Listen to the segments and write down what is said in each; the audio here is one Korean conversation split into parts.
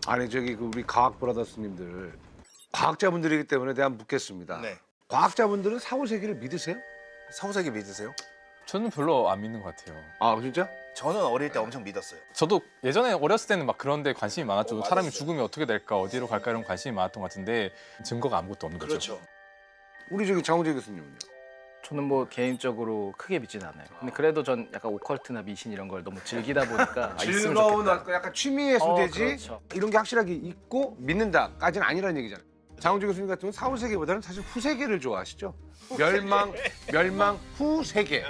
아니 저기 그 우리 과학 브라더스님들 과학자분들이기 때문에 내가 묻겠습니다. 네. 과학자분들은 사후세계를 믿으세요? 사후세계 믿으세요? 저는 별로 안 믿는 것 같아요. 아 진짜? 저는 어릴 때 엄청 믿었어요. 저도 예전에 어렸을 때는 막 그런 데 관심이 많았죠. 맞았어요. 사람이 죽으면 어떻게 될까, 어디로 갈까 이런 관심이 많았던 것 같은데 증거가 아무것도 없는 거죠. 그렇죠. 우리 저기 장훈재 교수님은요? 저는 뭐 개인적으로 크게 믿진 않아요. 근데 그래도 전 약간 오컬트나 미신 이런 걸 너무 즐기다 보니까 있으면 즐거운 좋겠다. 약간 취미의 소재지 그렇죠. 이런 게 확실하게 있고 믿는다까지는 아니라는 얘기잖아요. 장훈재 교수님 같은 경우는 사후세계보다는 사실 후세계를 좋아하시죠? 멸망 후세계.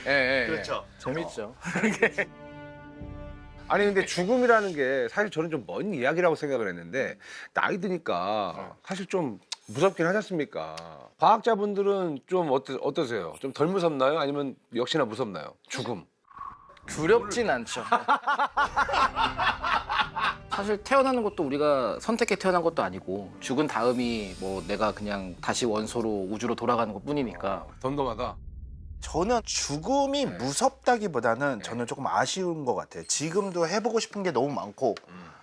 예. 그렇죠. 재밌죠. 아니 근데 죽음이라는 게 사실 저는 좀 먼 이야기라고 생각을 했는데 나이 드니까 사실 좀 무섭긴 하지 않습니까? 과학자분들은 좀 어떠세요? 좀 덜 무섭나요? 아니면 역시나 무섭나요? 죽음. 두렵진 않죠. 사실 태어나는 것도 우리가 선택해 태어난 것도 아니고 죽은 다음이 뭐 내가 그냥 다시 원소로 우주로 돌아가는 것 뿐이니까 덤덤하다. 저는 죽음이 무섭다기보다는 저는 조금 아쉬운 것 같아요. 지금도 해보고 싶은 게 너무 많고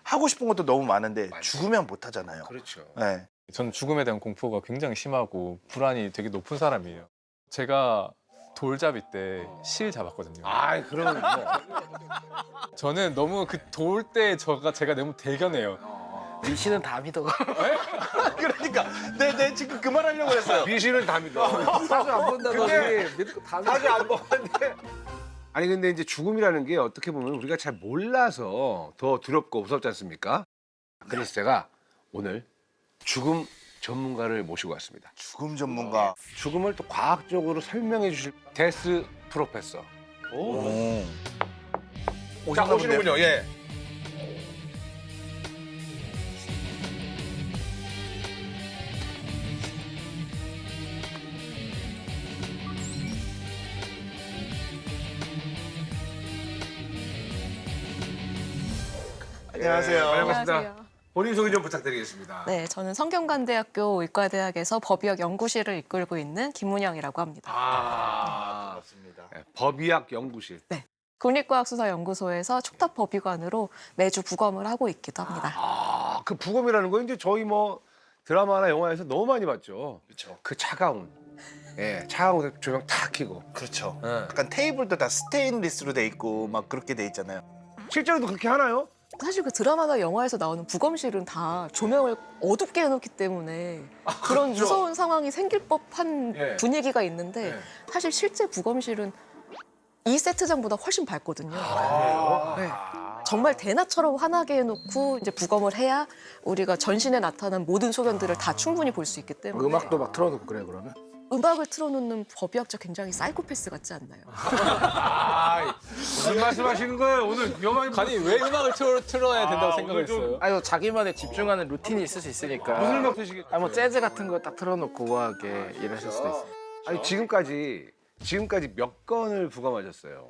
하고 싶은 것도 너무 많은데 죽으면 못 하잖아요. 그렇죠. 네. 저는 죽음에 대한 공포가 굉장히 심하고 불안이 되게 높은 사람이에요. 제가 돌잡이 때 실 잡았거든요. 아이 그러면 뭐. 저는 너무 그 돌 때 제가 너무 대견해요. 미신은 다 믿어. 그러니까 내 지금 그 말 하려고 했어요. 미신은 다 믿어. 사주 안 본다고 근데 믿을 거다 사실 안 먹었는데. 아니 근데 이제 죽음이라는 게 어떻게 보면 우리가 잘 몰라서 더 두렵고 무섭지 않습니까? 그래서 제가 오늘 죽음 전문가를 모시고 왔습니다. 죽음 전문가. 죽음을 또 과학적으로 설명해 주실 데스 프로페서. 오. 자, 오시는군요. 예. 안녕하세요. 반갑습니다. 안녕하세요. 본인 소개 좀 부탁드리겠습니다. 네, 저는 성균관대학교 의과대학에서 법의학 연구실을 이끌고 있는 김문영이라고 합니다. 반갑습니다. 네, 법의학 연구실. 국립과학수사연구소에서 촉탁법의관으로 매주 부검을 하고 있기도 합니다. 아, 그 부검이라는 거 이제 저희 뭐 드라마나 영화에서 너무 많이 봤죠. 그렇죠. 그 차가운. 예, 차가운 조명 탁 켜고. 그렇죠. 예. 약간 테이블도 다 스테인리스로 돼 있고 막 그렇게 돼 있잖아요. 실제로도 그렇게 하나요? 사실 그 드라마나 영화에서 나오는 부검실은 다 조명을 어둡게 해놓기 때문에 그런 그렇죠. 무서운 상황이 생길 법한 예. 분위기가 있는데 예. 사실 실제 부검실은 이 세트장보다 훨씬 밝거든요. 네. 정말 대낮처럼 환하게 해놓고 이제 부검을 해야 우리가 전신에 나타난 모든 소견들을 다 충분히 볼 수 있기 때문에 음악도 막 틀어놓고 그래 그러면? 음악을 틀어놓는 법의학자 굉장히 사이코패스 같지 않나요? 무슨 말씀하시는 거예요? 오늘 위험한 아니 왜 음악을 틀어야 된다고 오늘 좀- 생각했어요? 아니 자기만의 집중하는 루틴이 있을 수 있으니까. 무슨 음악 드시겠어요? 아니 뭐 재즈 같은 거 딱 틀어놓고 우아하게 이러실 수도 있어요. 아니 지금까지 몇 건을 부검하셨어요?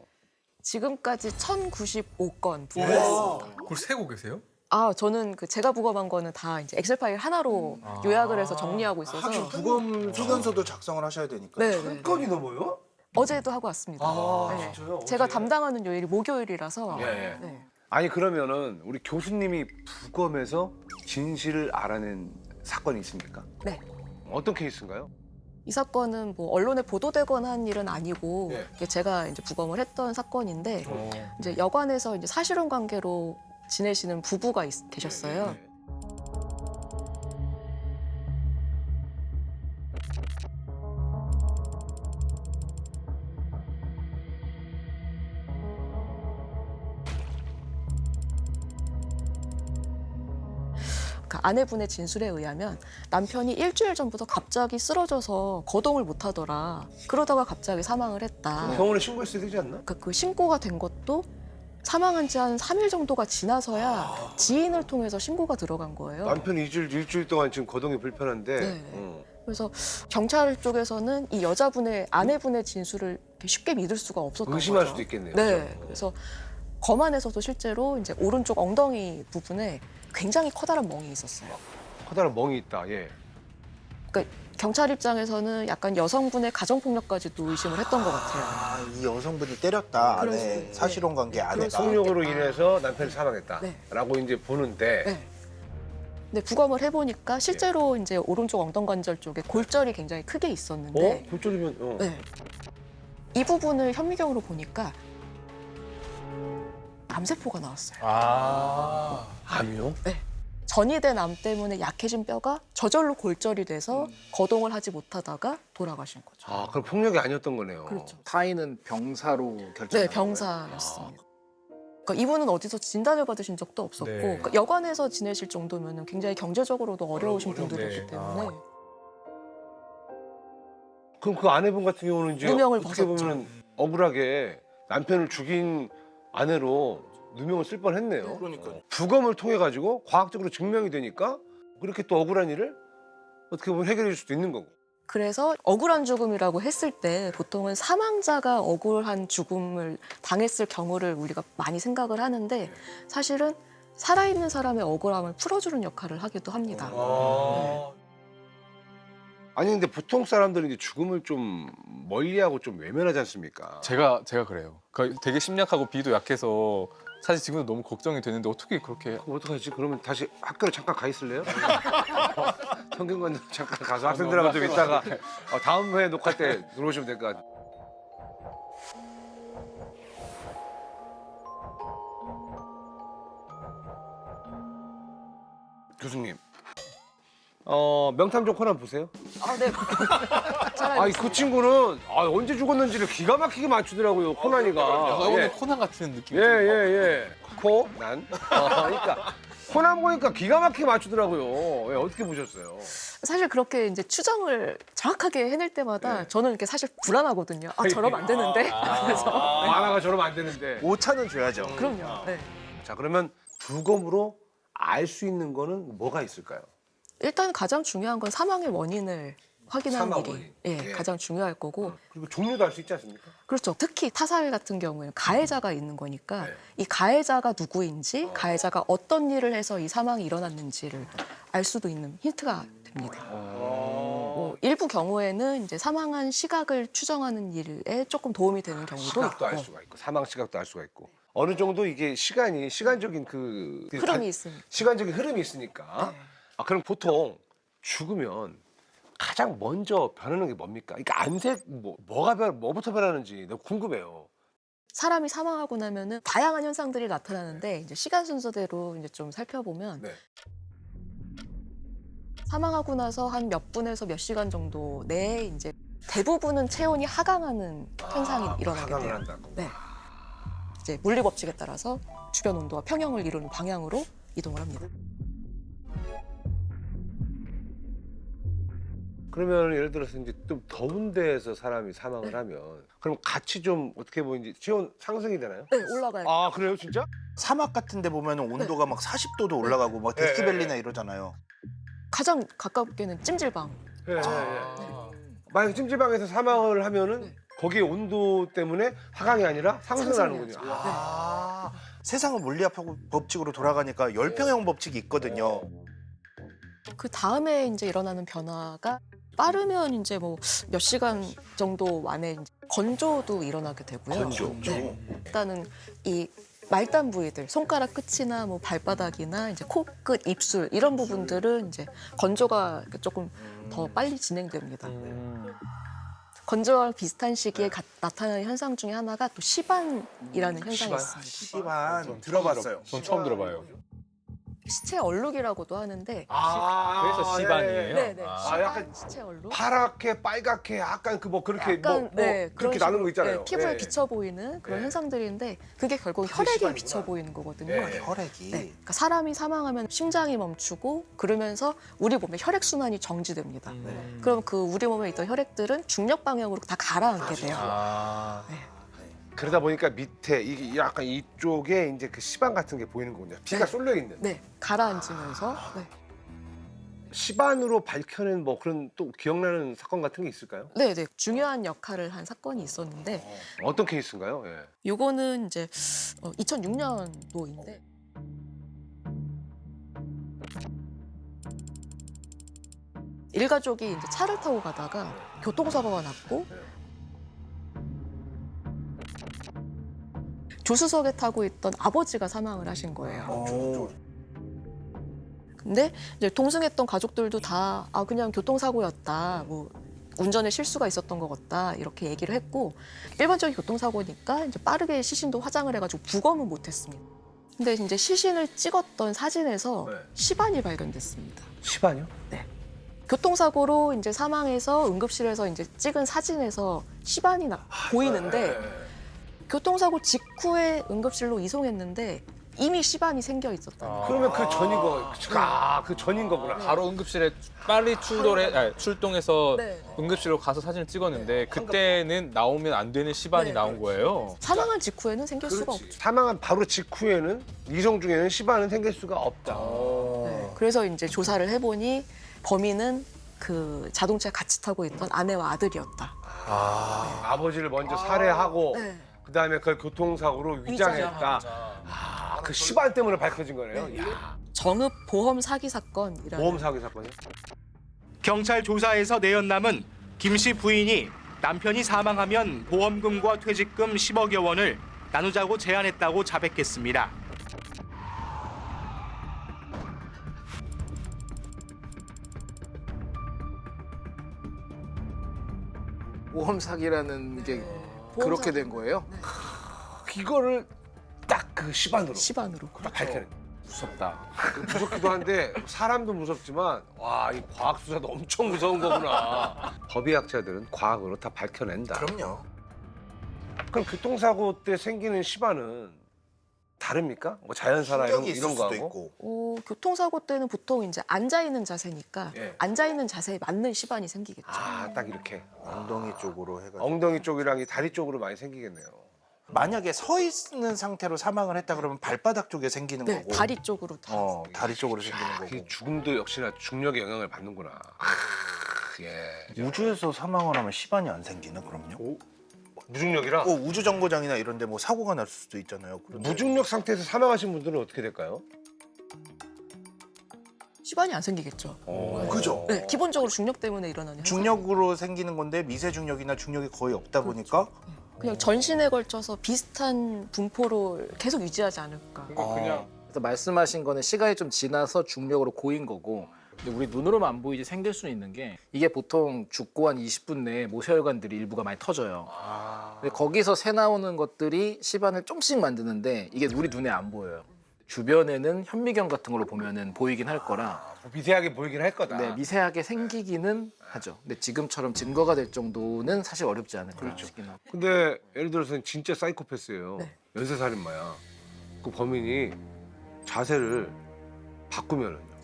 지금까지 1095건 부검했습니다. 그걸 세고 계세요? 아, 저는 그 제가 부검한 거는 다 이제 엑셀 파일 하나로 요약을 해서 정리하고 있어서 부검 소견서도 작성을 하셔야 되니까. 네, 네. 건이 넘어요? 어제도 하고 왔습니다. 네. 진짜요? 제가 어제? 담당하는 요일이 목요일이라서 예, 예. 네. 아니 그러면은 우리 교수님이 부검해서 진실을 알아낸 사건이 있습니까? 네. 어떤 케이스인가요? 이 사건은 뭐 언론에 보도되거나 한 일은 아니고 네. 이게 제가 이제 부검을 했던 사건인데 어. 이제 여관에서 이제 사실혼 관계로 지내시는 부부가 계셨어요. 네. 그 아내분의 진술에 의하면 남편이 일주일 전부터 갑자기 쓰러져서 거동을 못 하더라. 그러다가 갑자기 사망을 했다. 병원에 신고했어야 되지 않나? 그 신고가 된 것도 사망한 지 한 3일 정도가 지나서야 지인을 통해서 신고가 들어간 거예요. 남편 일주일 동안 지금 거동이 불편한데 네. 그래서 경찰 쪽에서는 이 여자분의 아내분의 진술을 이렇게 쉽게 믿을 수가 없었던 의심할 거죠. 수도 있겠네요. 네. 그렇죠? 그래서 검안에서도 실제로 이제 오른쪽 엉덩이 부분에 굉장히 커다란 멍이 있었어요. 커다란 멍이 있다. 예. 그러니까 경찰 입장에서는 약간 여성분의 가정폭력까지도 의심을 했던 것 같아요. 아, 이 여성분이 때렸다. 그럴 수도 아내 있- 사실혼 관계 그럴 아내가. 수도 성욕으로 있겠다. 인해서 남편이 사망했다라고 네. 이제 보는데 네. 근데 부검을 해보니까 실제로 이제 오른쪽 엉덩관절 쪽에 골절이 굉장히 크게 있었는데 골절이면 네. 이 부분을 현미경으로 보니까 암세포가 나왔어요. 암이요? 전이된 암 때문에 약해진 뼈가 저절로 골절이 돼서 거동을 하지 못하다가 돌아가신 거죠. 아, 그럼 폭력이 아니었던 거네요. 그렇죠. 타인은 병사로 결정. 네, 병사였습니다. 그러니까 이분은 어디서 진단을 받으신 적도 없었고 네. 그러니까 여관에서 지내실 정도면 굉장히 경제적으로도 어려우신 분들이었기 네. 때문에 그럼 그 아내분 같은 경우는 이제 누명을 어떻게 벗었죠. 보면 억울하게 남편을 죽인 아내로 누명을 쓸 뻔했네요. 그러니까요. 부검을 통해 가지고 과학적으로 증명이 되니까 그렇게 또 억울한 일을 어떻게 보면 해결해 줄 수도 있는 거고. 그래서 억울한 죽음이라고 했을 때 보통은 사망자가 억울한 죽음을 당했을 경우를 우리가 많이 생각을 하는데 사실은 살아있는 사람의 억울함을 풀어주는 역할을 하기도 합니다. 아니 근데 보통 사람들은 이제 죽음을 좀 멀리하고 좀 외면하지 않습니까? 제가 그래요. 그러니까 되게 심약하고 비도 약해서 사실 지금도 너무 걱정이 되는데 어떻게 그렇게 그럼 어떡하지? 그러면 다시 학교로 잠깐 가 있을래요? 성균관으로 잠깐 가서 학생들하고 좀 있다가 다음 회 녹화 때 들어오시면 될 것 같아요. 교수님, 명탐정 코난 보세요? 아, 네. 잘 알고 아니 있습니다. 그 친구는 언제 죽었는지를 기가 막히게 맞추더라고요, 코난이가. 오늘 코난 같은 느낌. 예. 코난. 그러니까 코난 보니까 기가 막히게 맞추더라고요. 예, 어떻게 보셨어요? 사실 그렇게 이제 추정을 정확하게 해낼 때마다 네. 저는 이렇게 사실 불안하거든요. 아, 저러면 안 되는데. 그래서 만화가 저러면 안 되는데. 오차는 줘야죠. 그럼요. 네. 자, 그러면 부검으로 알 수 있는 거는 뭐가 있을까요? 일단 가장 중요한 건 사망의 원인을 확인하는 사망 일이 원인. 예, 예. 가장 중요할 거고 그리고 종류도 알 수 있지 않습니까? 그렇죠. 특히 타살 같은 경우에는 가해자가 있는 거니까 네. 이 가해자가 누구인지 가해자가 어떤 일을 해서 이 사망이 일어났는지를 알 수도 있는 힌트가 됩니다. 뭐 일부 경우에는 이제 사망한 시각을 추정하는 일에 조금 도움이 되는 경우도 시각도 알 있고 수가 있고 사망 시각도 알 수가 있고 어느 정도 이게 시간적인 그 흐름이 있습니다. 시간적인 흐름이 있으니까. 네. 그럼 보통 죽으면 가장 먼저 변하는 게 뭡니까? 그러니까 안색 뭐부터 변하는지 너무 궁금해요. 사람이 사망하고 나면은 다양한 현상들이 나타나는데 이제 시간 순서대로 이제 좀 살펴보면 네. 사망하고 나서 한 몇 분에서 몇 시간 정도 내에 이제 대부분은 체온이 하강하는 현상이 일어나게 하강을 돼요. 한다고. 네. 이제 물리 법칙에 따라서 주변 온도와 평형을 이루는 방향으로 이동을 합니다. 그러면 예를 들어서 이제 좀 더운 데에서 사람이 사망을 네. 하면 그럼 같이 좀 어떻게 보면 이제 체온 상승이 되나요? 네, 올라가요. 아 그래요 진짜? 사막 같은 데 보면 온도가 막 40도도 올라가고 막 데스벨리나 이러잖아요. 가장 가깝게는 찜질방. 예. 만약 찜질방에서 사망을 하면은 네. 거기에 온도 때문에 하강이 아니라 상승하는군요. 상승해야죠. 세상은 물리학 법칙으로 돌아가니까 열평형 법칙이 있거든요. 그 다음에 이제 일어나는 변화가 빠르면 이제 뭐 몇 시간 정도 만에 이제 건조도 일어나게 되고요. 건조. 네. 일단은 이 말단 부위들, 손가락 끝이나 뭐 발바닥이나 이제 코끝, 입술 이런 부분들은 이제 건조가 조금 더 빨리 진행됩니다. 건조와 비슷한 시기에 나타나는 현상 중에 하나가 또 시반이라는 현상이 있습니다. 시반 들어봤어요. 전 처음 들어봐요. 시체 얼룩이라고도 하는데 그래서 시반이에요? 네네 아, 약간 시체 얼룩. 파랗게 빨갛게 약간 그 뭐 그렇게 약간, 네, 그렇게 그런 나는 식으로, 거 있잖아요. 네, 피부에 예. 비쳐 보이는 그런 네. 현상들인데 그게 결국 그게 혈액에 시반이구나. 비쳐 보이는 거거든요. 네. 혈액이. 네, 그러니까 사람이 사망하면 심장이 멈추고 그러면서 우리 몸의 혈액 순환이 정지됩니다. 그럼 그 우리 몸에 있던 혈액들은 중력 방향으로 다 가라앉게 돼요. 그러다 보니까 밑에 이게 약간 이쪽에 이제 그 시반 같은 게 보이는 거군요. 피가 쏠려 있는. 네, 가라앉으면서 네. 시반으로 밝혀낸 뭐 그런 또 기억나는 사건 같은 게 있을까요? 네, 네, 중요한 역할을 한 사건이 있었는데 어떤 케이스인가요? 예. 요거는 이제 2006년도인데 일가족이 이제 차를 타고 가다가 교통사고가 났고 조수석에 타고 있던 아버지가 사망을 하신 거예요. 오. 근데 이제 동승했던 가족들도 다 그냥 교통사고였다. 뭐 운전에 실수가 있었던 것 같다. 이렇게 얘기를 했고 일반적인 교통사고니까 이제 빠르게 시신도 화장을 해가지고 부검은 못했습니다. 근데 이제 시신을 찍었던 사진에서 네. 시반이 발견됐습니다. 시반이요? 교통사고로 이제 사망해서 응급실에서 이제 찍은 사진에서 시반이 보이는데 교통사고 직후에 응급실로 이송했는데 이미 시반이 생겨 있었다. 그러면 그 전인 거, 그 전인 거구나. 바로 응급실에 빨리 출동해서 네. 응급실로 가서 사진을 찍었는데 그때는 나오면 안 되는 시반이 네. 나온 거예요. 사망한 직후에는 생길 수가 없죠. 사망한 바로 직후에는 이송 중에는 시반은 생길 수가 없다. 네. 그래서 이제 조사를 해보니 범인은 그 자동차에 같이 타고 있던 아내와 아들이었다. 아버지를 먼저 살해하고 네. 그다음에 그걸 교통사고로 위장했다. 그 시반 때문에 밝혀진 거네요. 네. 야, 정읍 보험 사기 사건이라는 보험 사기 사건이요? 경찰 조사에서 내연남은 김 씨 부인이 남편이 사망하면 보험금과 퇴직금 10억여 원을 나누자고 제안했다고 자백했습니다. 보험 사기라는 게 그렇게 된 거예요? 이거를 딱 그 시반으로 시반으로. 딱 밝혀낸. 무섭다. 무섭기도 한데 사람도 무섭지만 와, 이 과학 수사도 엄청 무서운 거구나. 법의학자들은 과학으로 다 밝혀낸다. 그럼요. 그럼 교통사고 때 생기는 시반은 다릅니까? 뭐 자연사나 충격이 있을 이런 수도 거하고? 있고. 교통사고 때는 보통 이제 앉아 있는 자세니까 예. 앉아 있는 자세에 맞는 시반이 생기겠죠. 아, 딱 이렇게 엉덩이 쪽으로 해가지고. 엉덩이 쪽이랑 이 다리 쪽으로 많이 생기겠네요. 만약에 서 있는 상태로 사망을 했다 그러면 발바닥 쪽에 생기는 네, 거고. 다리 쪽으로 다. 다리 쪽으로 생기는 이 거고. 죽음도 역시나 중력의 영향을 받는구나. 예. 우주에서 사망을 하면 시반이 안 생기나 그럼요? 무중력이라 우주 정거장이나 이런데 뭐 사고가 날 수도 있잖아요. 그런데 무중력 상태에서 사망하신 분들은 어떻게 될까요? 시반이 안 생기겠죠. 그죠? 네, 기본적으로 중력 때문에 일어나는 현상. 중력으로 생기는 건데 미세 중력이나 중력이 거의 없다 보니까 그냥 전신에 걸쳐서 비슷한 분포를 계속 유지하지 않을까. 그냥 그래서 말씀하신 거는 시간이 좀 지나서 중력으로 고인 거고 근데 우리 눈으로만 안 보이지 생길 수는 있는 게 이게 보통 죽고 한 20분 내에 모세혈관들이 일부가 많이 터져요. 근데 거기서 새 나오는 것들이 시반을 조금씩 만드는데 이게 우리 눈에 안 보여요. 주변에는 현미경 같은 걸로 보면은 보이긴 할 거라 미세하게 보이긴 할 거다. 네, 미세하게 생기기는 하죠. 근데 지금처럼 증거가 될 정도는 사실 어렵지 않을까 싶긴 하고. 근데 예를 들어서 진짜 사이코패스예요. 네. 연쇄살인마야. 그 범인이 자세를 바꾸면은요.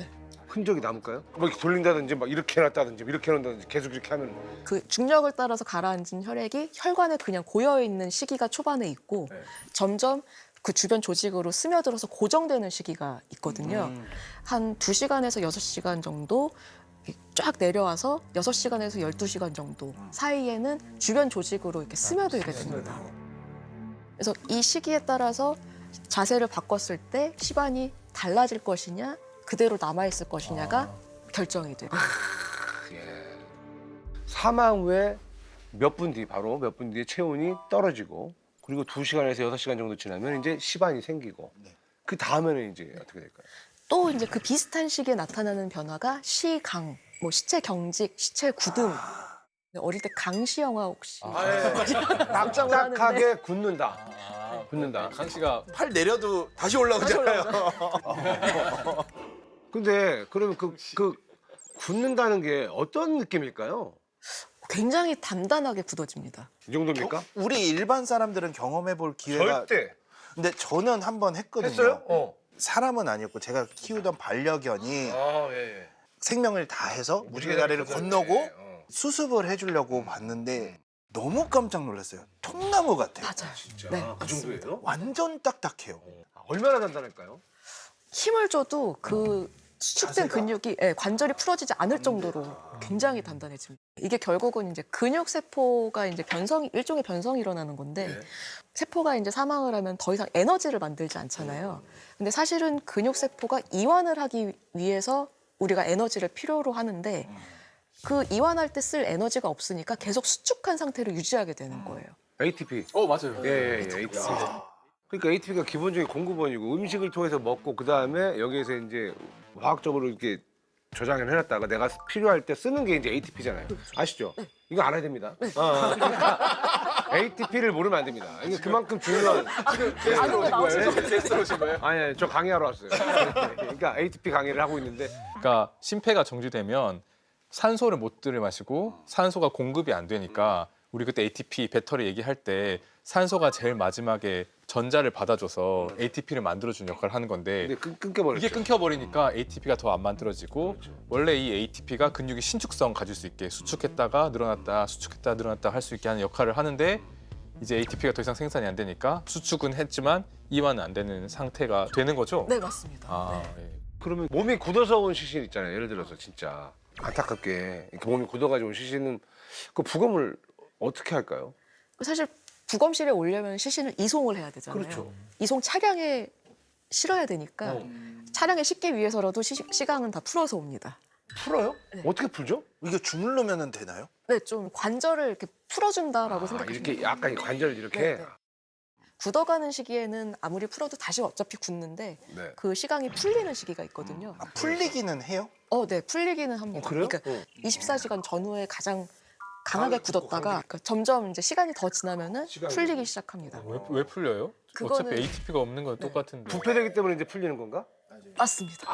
흔적이 남을까요? 뭐 이렇게 돌린다든지 막 이렇게 해놨다든지 이렇게 해놓는다든지 계속 이렇게 하면 그 중력을 따라서 가라앉은 혈액이 혈관에 그냥 고여 있는 시기가 초반에 있고 네. 점점 그 주변 조직으로 스며들어서 고정되는 시기가 있거든요. 한 2시간에서 6시간 정도 쫙 내려와서 6시간에서 12시간 정도 사이에는 주변 조직으로 이렇게 스며들게 됩니다. 그래서 이 시기에 따라서 자세를 바꿨을 때 시반이 달라질 것이냐 그대로 남아있을 것이냐가 결정이 돼요. 사망 후에 몇 분 뒤, 바로 몇 분 뒤에 체온이 떨어지고 그리고 2시간에서 6시간 정도 지나면 이제 시반이 생기고 그 다음에는 이제 어떻게 될까요? 또 이제 그 비슷한 시기에 나타나는 변화가 시강, 뭐 시체 경직, 시체 굳음. 어릴 때 강시 영화 혹시 걱정을 하는데 딱딱하게 굳는다. 굳는다. 강 씨가 팔 내려도 다시 올라오잖아요. 근데 그러면 그 굳는다는 게 어떤 느낌일까요? 굉장히 단단하게 굳어집니다. 이 정도입니까? 우리 일반 사람들은 경험해 볼 기회가 절대. 근데 저는 한번 했거든요. 했어요? 사람은 아니었고 제가 키우던 반려견이 아, 예. 생명을 다해서 무지개 다리를 무지개 건너고 다리를 수습을 해주려고 봤는데 너무 깜짝 놀랐어요. 통나무 같아요. 맞아요. 진짜 네, 그 정도예요? 완전 딱딱해요. 얼마나 단단할까요? 힘을 줘도 그 수축된 근육이 관절이 풀어지지 않을 정도로 굉장히 단단해집니다. 이게 결국은 이제 근육 세포가 이제 일종의 변성이 일어나는 건데 세포가 이제 사망을 하면 더 이상 에너지를 만들지 않잖아요. 근데 사실은 근육 세포가 이완을 하기 위해서 우리가 에너지를 필요로 하는데 그 이완할 때 쓸 에너지가 없으니까 계속 수축한 상태를 유지하게 되는 거예요. ATP. 맞아요. 예, ATP. 그러니까 ATP가 기본적인 공급원이고 음식을 통해서 먹고 그 다음에 여기에서 이제 화학적으로 이렇게 저장을 해놨다가 내가 필요할 때 쓰는 게 이제 ATP잖아요. 아시죠? 이거 알아야 됩니다. ATP를 모르면 안 됩니다. 이게 그만큼 중요한. 아는 거 나오시죠? 게스트로 오신 거예요? 아니, 저 강의하러 왔어요. 그러니까 ATP 강의를 하고 있는데 그러니까 심폐가 정지되면 산소를 못 들이마시고 산소가 공급이 안 되니까 우리 그때 ATP 배터리 얘기할 때 산소가 제일 마지막에 전자를 받아줘서 ATP를 만들어주는 역할을 하는 건데 근데 끊겨버렸죠. 이게 끊겨버리니까 ATP가 더 안 만들어지고 원래 이 ATP가 근육이 신축성 가질 수 있게 수축했다가 늘어났다 수축했다 늘어났다 할 수 있게 하는 역할을 하는데 이제 ATP가 더 이상 생산이 안 되니까 수축은 했지만 이완은 안 되는 상태가 되는 거죠? 네, 맞습니다. 아, 네. 예. 그러면 몸이 굳어서 온 시신 있잖아요. 예를 들어서 진짜 안타깝게 이렇게 몸이 굳어가지고 온 시신은 그 부검을 어떻게 할까요? 사실 부검실에 오려면 시신을 이송을 해야 되잖아요. 그렇죠. 이송 차량에 실어야 되니까 차량에 싣기 위해서라도 시강은 다 풀어서 옵니다. 풀어요? 네. 어떻게 풀죠? 이게 주물르면 되나요? 네, 좀 관절을 이렇게 풀어준다라고 생각하시면 이렇게 돼요. 약간 관절 이렇게. 네, 네. 굳어가는 시기에는 아무리 풀어도 다시 어차피 굳는데 네. 그 시강이 풀리는 시기가 있거든요. 아, 풀리기는 해요? 네, 풀리기는 합니다. 그래요? 그러니까 24시간 전후에 가장 강하게 굳었다가 그러니까 점점 이제 시간이 더 지나면은 풀리기 시작합니다. 왜 풀려요? 그거는- 어차피 ATP가 없는 건 네. 똑같은데. 부패되기 때문에 이제 풀리는 건가? 맞습니다.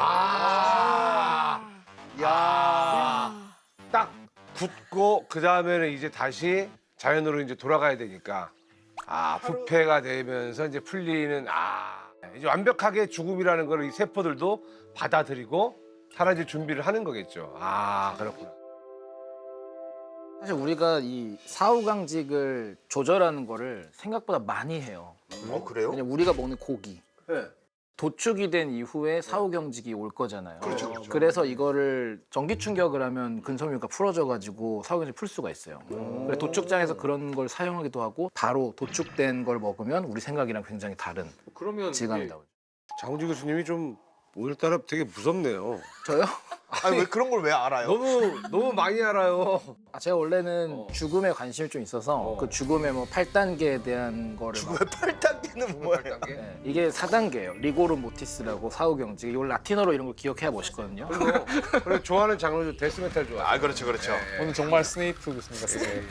야. 딱 굳고 그 다음에는 이제 다시 자연으로 이제 돌아가야 되니까 부패가 되면서 이제 풀리는 이제 완벽하게 죽음이라는 걸 이 세포들도 받아들이고 사라질 준비를 하는 거겠죠. 그렇구나. 사실 우리가 이 사후강직을 조절하는 거를 생각보다 많이 해요. 그래요? 왜냐면 우리가 먹는 고기 네. 도축이 된 이후에 사후경직이 올 거잖아요. 그렇죠, 그렇죠. 그래서 이거를 전기 충격을 하면 근섬유가 풀어져가지고 사후경직 풀 수가 있어요. 그래서 도축장에서 그런 걸 사용하기도 하고 바로 도축된 걸 먹으면 우리 생각이랑 굉장히 다른 그러면 질감이 나오죠. 장우지 교수님이 좀 오늘따라 되게 무섭네요. 저요? 아니 왜 그런 걸 왜 알아요? 너무 많이 알아요. 제가 원래는 죽음에 관심이 좀 있어서 그 죽음의 뭐 8단계에 대한 거를 막- 왜 8단계는 뭐예요? 네, 이게 4단계예요. 리고르 모티스라고 사후경직. 이걸 라틴어로 이런 걸 기억해야 멋있거든요. 그리고 좋아하는 장르도 데스메탈 좋아. 그렇죠 그렇죠. 오늘 정말 스네이프 교수님 같으세요.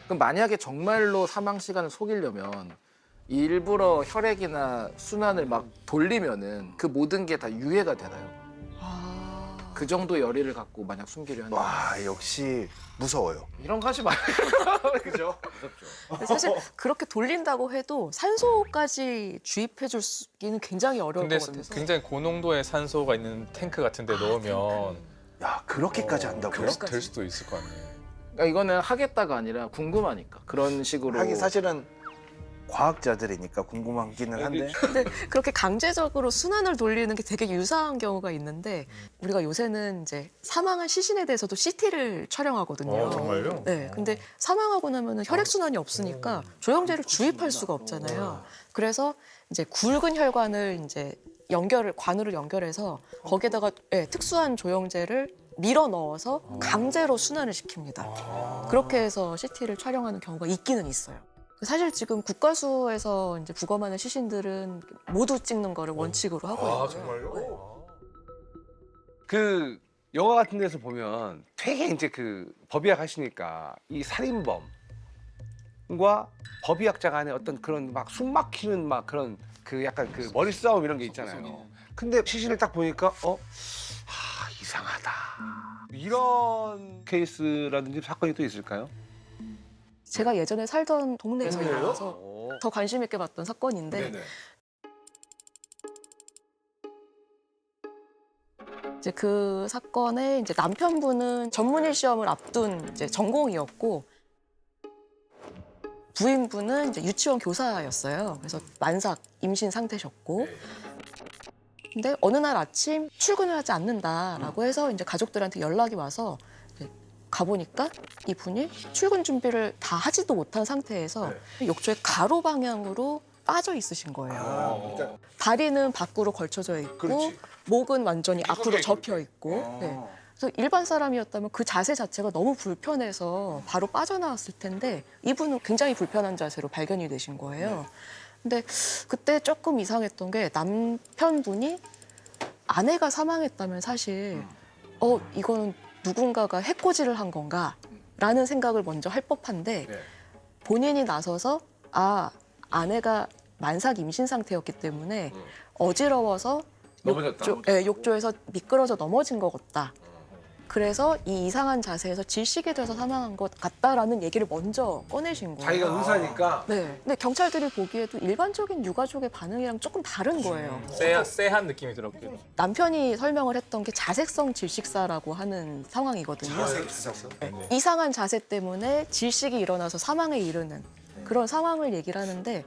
그럼 만약에 정말로 사망 시간을 속이려면 일부러 혈액이나 순환을 막 돌리면은 그 모든 게 다 유해가 되나요? 그 정도 열의를 갖고 만약 숨기려 한다. 와 역시 무서워요. 이런 거 하지 말아요. 그죠? 근데 사실 그렇게 돌린다고 해도 산소까지 주입해 주기는 굉장히 어려울 근데 것 같아서. 굉장히 고농도의 산소가 있는 탱크 같은 데 넣으면 야 그렇게까지 한다고요? 그렇게- 될 수도 있을 것 같네. 그러니까 이거는 하겠다가 아니라 궁금하니까 그런 식으로. 하긴 사실은 과학자들이니까 궁금하기는 한데 근데 그렇게 강제적으로 순환을 돌리는 게 되게 유사한 경우가 있는데 우리가 요새는 이제 사망한 시신에 대해서도 CT를 촬영하거든요. 정말요? 네. 근데 사망하고 나면은 혈액 순환이 없으니까 조영제를 주입할 수가 없잖아요. 그래서 이제 굵은 혈관을 이제 관으로 연결해서 거기에다가 특수한 조영제를 밀어 넣어서 강제로 순환을 시킵니다. 그렇게 해서 CT를 촬영하는 경우가 있기는 있어요. 사실 지금 국가수에서 이제 부검하는 시신들은 모두 찍는 거를 원칙으로 하고 있고요. 그 영화 같은 데서 보면 되게 이제 그 법의학 하시니까 이 살인범과 법의학자 간의 어떤 그런 막 숨 막히는 막 그런 그 약간 그 머리 싸움 이런 게 있잖아요. 근데 시신을 딱 보니까 이상하다. 이런 케이스라든지 사건이 또 있을까요? 제가 예전에 살던 동네에서 일어나서 더 관심 있게 봤던 사건인데 이제 그 사건에 이제 남편분은 전문의 시험을 앞둔 이제 전공이었고 부인분은 이제 유치원 교사였어요. 그래서 만삭 임신 상태셨고 근데 어느 날 아침 출근을 하지 않는다라고 해서 이제 가족들한테 연락이 와서 가보니까 이분이 출근 준비를 다 하지도 못한 상태에서 욕조의 가로 방향으로 빠져 있으신 거예요. 다리는 밖으로 걸쳐져 있고 목은 완전히 앞으로 접혀 있고. 네. 그래서 일반 사람이었다면 그 자세 자체가 너무 불편해서 바로 빠져나왔을 텐데 이분은 굉장히 불편한 자세로 발견이 되신 거예요. 근데 그때 조금 이상했던 게 남편분이 아내가 사망했다면 사실 이거는 누군가가 해코지를 한 건가라는 생각을 먼저 할 법한데 네. 본인이 나서서 아내가 만삭 임신 상태였기 때문에 어지러워서 넘어졌다. 욕조에서 미끄러져 넘어진 것 같다. 그래서 이 이상한 자세에서 질식이 돼서 사망한 것 같다라는 얘기를 먼저 꺼내신 거예요. 자기가 의사니까. 네. 근데 경찰들이 보기에도 일반적인 유가족의 반응이랑 조금 다른 거예요. 쎄한 느낌이 들었고. 남편이 설명을 했던 게 자색성 질식사라고 하는 상황이거든요. 네. 이상한 자세 때문에 질식이 일어나서 사망에 이르는 그런 상황을 얘기를 하는데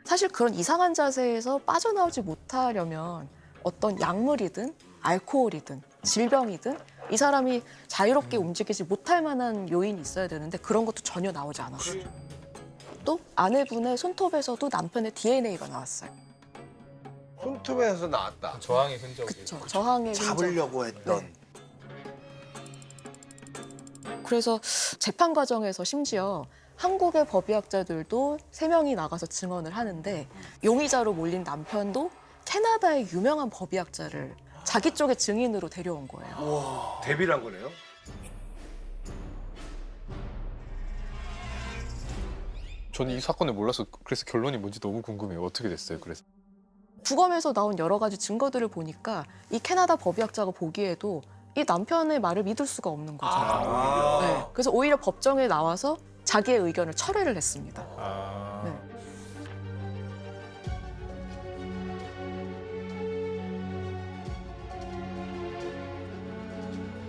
사실 그런 이상한 자세에서 빠져나오지 못하려면 어떤 약물이든 알코올이든 질병이든 이 사람이 자유롭게 움직이지 못할 만한 요인이 있어야 되는데 그런 것도 전혀 나오지 않았어요. 또 아내분의 손톱에서도 남편의 DNA가 나왔어요. 손톱에서 나왔다. 저항의 흔적이. 그렇죠. 저항의 흔적. 잡으려고 했던. 네. 그래서 재판 과정에서 심지어 한국의 법의학자들도 3명이 나가서 증언을 하는데 용의자로 몰린 남편도 캐나다의 유명한 법의학자를 자기 쪽의 증인으로 데려온 거예요. 데뷔를 한 거네요. 저는 이 사건을 몰라서 그래서 결론이 뭔지 너무 궁금해요. 어떻게 됐어요? 그래서. 부검에서 나온 여러 가지 증거들을 보니까 이 캐나다 법의학자가 보기에도 이 남편의 말을 믿을 수가 없는 거죠. 네. 그래서 오히려 법정에 나와서 자기의 의견을 철회를 했습니다. 네.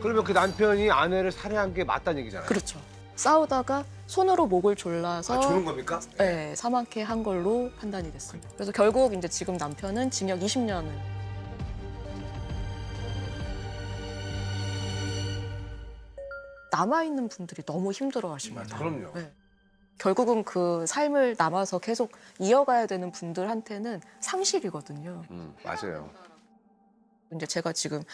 그러면 그 남편이 아내를 살해한 게 맞다는 얘기잖아요. 그렇죠. 싸우다가 손으로 목을 졸라서 조는 겁니까? 네, 사망케 한 걸로 판단이 됐습니다. 그래서 결국 이제 지금 남편은 징역 20년을 남아있는 분들이 너무 힘들어하십니다. 그럼요. 네. 결국은 그 삶을 남아서 계속 이어가야 되는 분들한테는 상실이거든요. 맞아요. 이제 제가 지금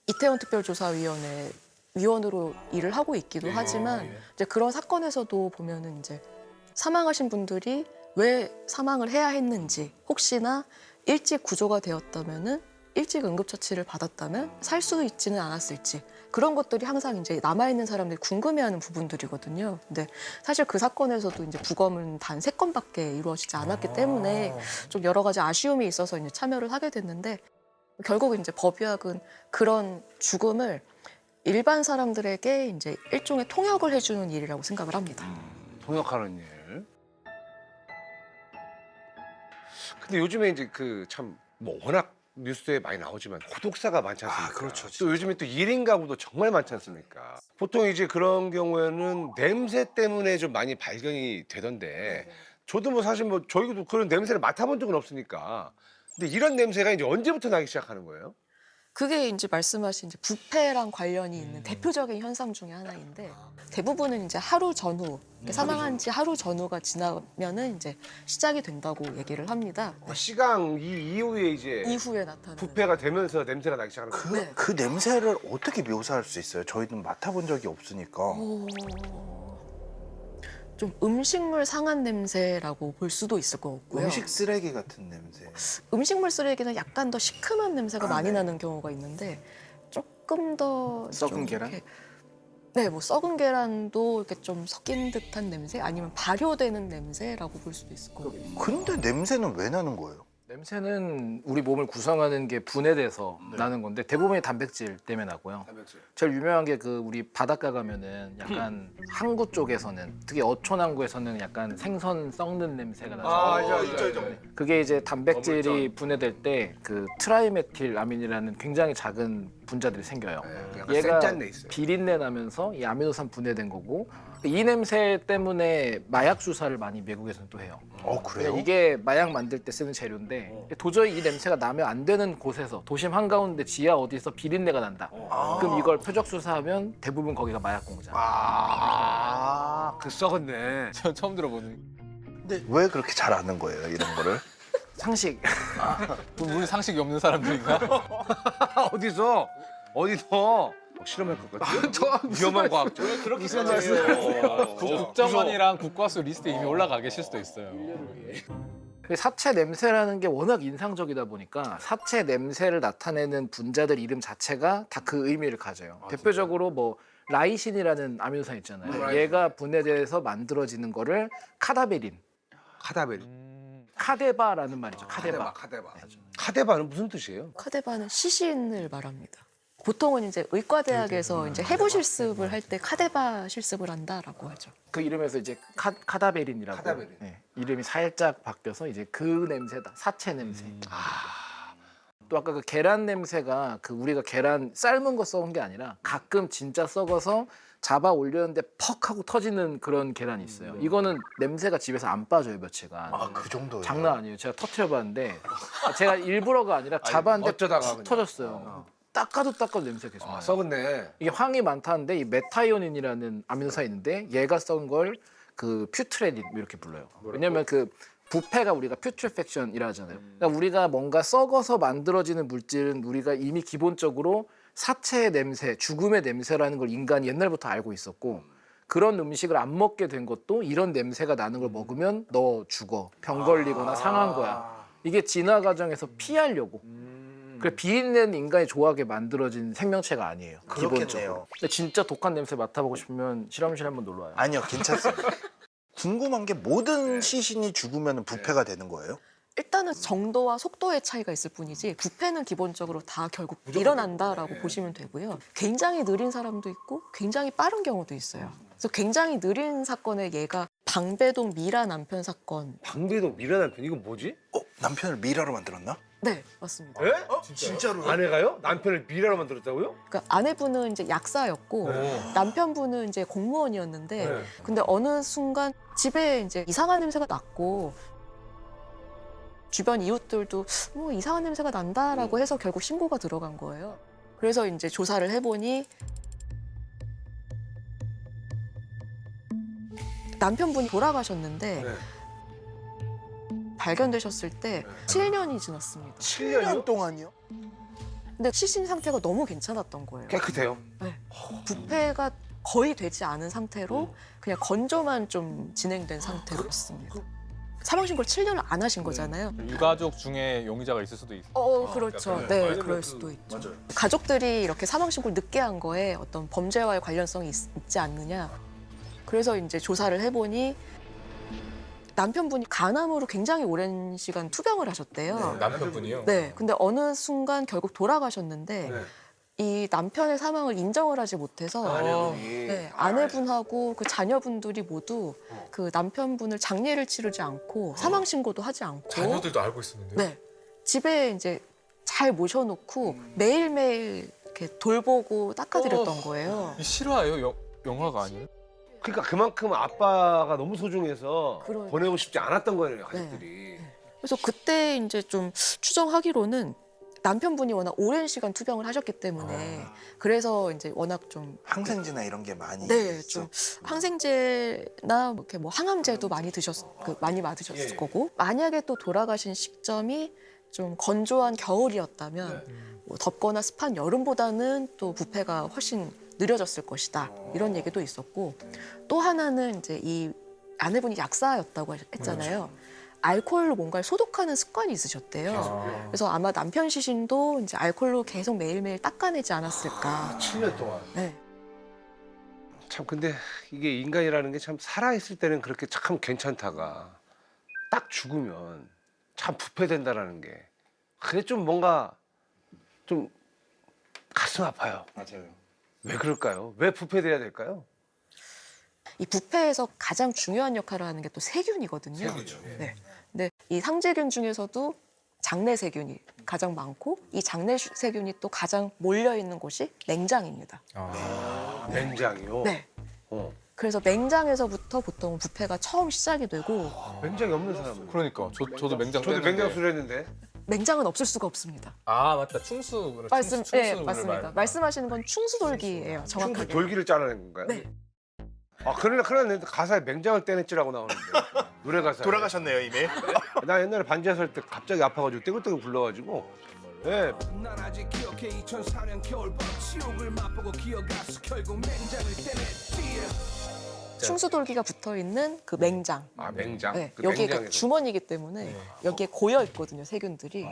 이태원 특별조사위원회 위원으로 일을 하고 있기도 하지만 이제 그런 사건에서도 보면은 이제 사망하신 분들이 왜 사망을 해야 했는지 혹시나 일찍 구조가 되었다면은 일찍 응급처치를 받았다면 살 수 있지는 않았을지 그런 것들이 항상 이제 남아있는 사람들이 궁금해하는 부분들이거든요. 근데 사실 그 사건에서도 이제 부검은 단 3건밖에 이루어지지 않았기 때문에 좀 여러 가지 아쉬움이 있어서 이제 참여를 하게 됐는데 결국 이제 법의학은 그런 죽음을 일반 사람들에게 이제 일종의 통역을 해주는 일이라고 생각을 합니다. 통역하는 일. 근데 요즘에 이제 그 참 뭐 워낙 뉴스에 많이 나오지만 고독사가 많지 않습니까? 그렇죠. 또 요즘에 또 1인 가구도 정말 많지 않습니까? 보통 이제 그런 경우에는 냄새 때문에 좀 많이 발견이 되던데 저도 뭐 사실 뭐 저희도 그런 냄새를 맡아본 적은 없으니까 근데 이런 냄새가 이제 언제부터 나기 시작하는 거예요? 그게 이제 말씀하신 이제 부패랑 관련이 있는 대표적인 현상 중에 하나인데 대부분은 이제 하루 전후 사망한 지 하루 전후가 지나면은 이제 시작이 된다고 얘기를 합니다. 시강 이후에 이제 이후에 나타나는. 부패가 되면서 냄새가 나기 시작하는 거예요. 네. 그 냄새를 어떻게 묘사할 수 있어요? 저희는 맡아본 적이 없으니까. 좀 음식물 상한 냄새라고 볼 수도 있을 것 같고요. 음식 쓰레기 같은 냄새. 음식물 쓰레기는 약간 더 시큼한 냄새가 많이 나는 경우가 있는데 조금 더 썩은 좀 계란? 이렇게 네, 뭐 썩은 계란도 이렇게 좀 섞인 듯한 냄새 아니면 발효되는 냄새라고 볼 수도 있을 거예요. 근데 냄새는 왜 나는 거예요? 냄새는 우리 몸을 구성하는 게 분해돼서 나는 건데 대부분이 단백질 때문에 나고요. 제일 유명한 게 그 우리 바닷가 가면은 약간 항구 쪽에서는 특히 어촌 항구에서는 약간 생선 썩는 냄새가 나죠. 있죠. 그게 이제 단백질이 분해될 때 그 트라이메틸아민이라는 굉장히 작은 분자들이 생겨요. 약간 얘가 센 짠내 있어요. 비린내 나면서 이 아미노산 분해된 거고 이 냄새 때문에 마약 수사를 많이 미국에서는 또 해요. 그래요? 이게 마약 만들 때 쓰는 재료인데 도저히 이 냄새가 나면 안 되는 곳에서 도심 한가운데 지하 어디서 비린내가 난다. 그럼 이걸 표적 수사하면 대부분 거기가 마약 공장. 그 썩었네. 저 처음 들어보는. 근데 왜 그렇게 잘 아는 거예요, 이런 거를? 상식. 우리 상식이 없는 사람들인가? 어디서? 실험할 것 같아요. 저 위험한 과학자. 그렇게 무슨 말씀이세요? 국정원이랑 국과수 리스트에 이미 올라가 계실 수도 있어요. 그 사체 냄새라는 게 워낙 인상적이다 보니까 사체 냄새를 나타내는 분자들 이름 자체가 다 그 의미를 가져요. 대표적으로 뭐 라이신이라는 아미노산 있잖아요. 얘가 분해돼서 만들어지는 거를 카다베린, 카다베리. 카데바라는 말이죠. 카데바. 카데바는 무슨 뜻이에요? 카데바는 시신을 말합니다. 보통은 이제 의과대학에서 이제 해부 실습을 할 때 카데바 실습을 한다라고 하죠. 그 이름에서 이제 카다베린이라고 카다베린. 네, 이름이 살짝 바뀌어서 이제 그 냄새다. 사체 냄새. 또 아까 그 계란 냄새가 그 우리가 계란 삶은 거 썩은 게 아니라 가끔 진짜 썩어서 잡아 올렸는데 퍽 하고 터지는 그런 계란이 있어요. 이거는 냄새가 집에서 안 빠져요, 며칠간. 아, 그 정도예요? 장난 아니에요. 제가 터트려봤는데 제가 일부러가 아니라 잡았는데 어쩌다가 푹 그냥. 터졌어요. 닦아도 냄새 계속 나요. 아, 썩었네. 이게 황이 많다는데 이 메타이오닌이라는 아미노산이 있는데 얘가 썩은 걸 그 퓨트레딘 이렇게 불러요. 왜냐면 그 부패가 우리가 퓨트리팩션이라 하잖아요. 그러니까 우리가 뭔가 썩어서 만들어지는 물질은 우리가 이미 기본적으로 사체의 냄새, 죽음의 냄새라는 걸 인간이 옛날부터 알고 있었고 그런 음식을 안 먹게 된 것도 이런 냄새가 나는 걸 먹으면 너 죽어, 병 걸리거나 상한 거야. 이게 진화 과정에서 피하려고. 그래 비린내는 인간이 좋아하게 만들어진 생명체가 아니에요. 기본적으로. 그렇겠네요. 근데 진짜 독한 냄새 맡아보고 싶으면 실험실에 한번 놀러 와요. 아니요, 괜찮습니다. 궁금한 게 모든 시신이 죽으면 부패가 되는 거예요? 일단은 정도와 속도의 차이가 있을 뿐이지 부패는 기본적으로 다 결국 일어난다라고 보시면 되고요. 굉장히 느린 사람도 있고 굉장히 빠른 경우도 있어요. 그래서 굉장히 느린 사건의 예가 방배동 미라 남편 사건. 방배동 미라 남편 이거 뭐지? 남편을 미라로 만들었나? 네, 맞습니다. 에? 진짜로? 아내가요? 남편을 미라로 만들었다고요? 그러니까 아내분은 이제 약사였고 남편분은 이제 공무원이었는데 네. 근데 어느 순간 집에 이제 이상한 냄새가 났고 주변 이웃들도 뭐 이상한 냄새가 난다라고 해서 결국 신고가 들어간 거예요. 그래서 이제 조사를 해보니 남편분이 돌아가셨는데 네. 발견되셨을 때 7년이 지났습니다. 7년 동안이요? 근데 시신 상태가 너무 괜찮았던 거예요. 깨끗해요. 부패가 거의 되지 않은 상태로 그냥 건조만 좀 진행된 상태였습니다. 사망 신고를 7년을 안 하신 거잖아요. 유가족 중에 용의자가 있을 수도 있어요. 그렇죠. 네, 그럴 수도 있죠. 가족들이 이렇게 사망 신고를 늦게 한 거에 어떤 범죄와의 관련성이 있지 않느냐. 그래서 이제 조사를 해보니 남편분이 간암으로 굉장히 오랜 시간 투병을 하셨대요. 남편분이요? 네, 근데 어느 순간 결국 돌아가셨는데 네. 이 남편의 사망을 인정을 하지 못해서 아내분이. 네, 아내분하고 그 자녀분들이 모두 그 남편분을 장례를 치르지 않고 사망 신고도 하지 않고 자녀들도 알고 있었는데요? 네, 집에 이제 잘 모셔놓고 매일매일 이렇게 돌보고 닦아드렸던 거예요. 이 실화예요? 영화가 아니에요? 그러니까 그만큼 아빠가 너무 소중해서 그러니까. 보내고 싶지 않았던 거예요, 가족들이. 그래서 그때 이제 좀 추정하기로는 남편분이 워낙 오랜 시간 투병을 하셨기 때문에 그래서 이제 워낙 좀 항생제나 이런 게 많이 네, 있죠. 좀 항생제나 이렇게 뭐 항암제도 많이 맞으셨을 거고 만약에 또 돌아가신 시점이 좀 건조한 겨울이었다면 뭐 덥거나 습한 여름보다는 또 부패가 훨씬 느려졌을 것이다 이런 얘기도 있었고 또 하나는 이제 이 아내분이 약사였다고 했잖아요. 알코올로 뭔가를 소독하는 습관이 있으셨대요. 그래서 아마 남편 시신도 이제 알코올로 계속 매일매일 닦아내지 않았을까. 7년 동안. 네. 참 근데 이게 인간이라는 게 참 살아있을 때는 그렇게 참 괜찮다가 딱 죽으면 참 부패된다라는 게 그게 좀 뭔가 좀 가슴 아파요. 맞아요. 왜 그럴까요? 왜 부패돼야 될까요? 이 부패에서 가장 중요한 역할을 하는 게 또 세균이거든요. 네. 근데 이 상제균 중에서도 장내 세균이 가장 많고 이 장내 세균이 또 가장 몰려 있는 곳이 맹장입니다. 맹장이요? 네. 어. 그래서 맹장에서부터 보통 부패가 처음 시작이 되고 맹장이 없는 사람은? 그러니까 저도 맹장 저도 떼는데. 맹장 수술했는데 맹장은 없을 수가 없습니다. 아 맞다 충수 네, 맞습니다. 말씀하시는 건 충수돌기예요, 정확하게. 충수 돌기를 잘라낸 건가요? 네. 아 그러네 가사에 맹장을 떼냈지라고 나오는데 노래 가사에. 돌아가셨네요, 이미. 나 옛날에 반지하 살 때 갑자기 아파가지고 떼굴떼굴 굴러가지고 네. 난 아직 기억해 2004년 겨울밤 지옥을 맛보고 기어갔어 결국 맹장을 떼냈지. 충수돌기가 붙어 있는 그 맹장. 아 맹장. 네, 그 여기가 맹장에서. 주머니이기 때문에 여기에 고여 있거든요, 세균들이.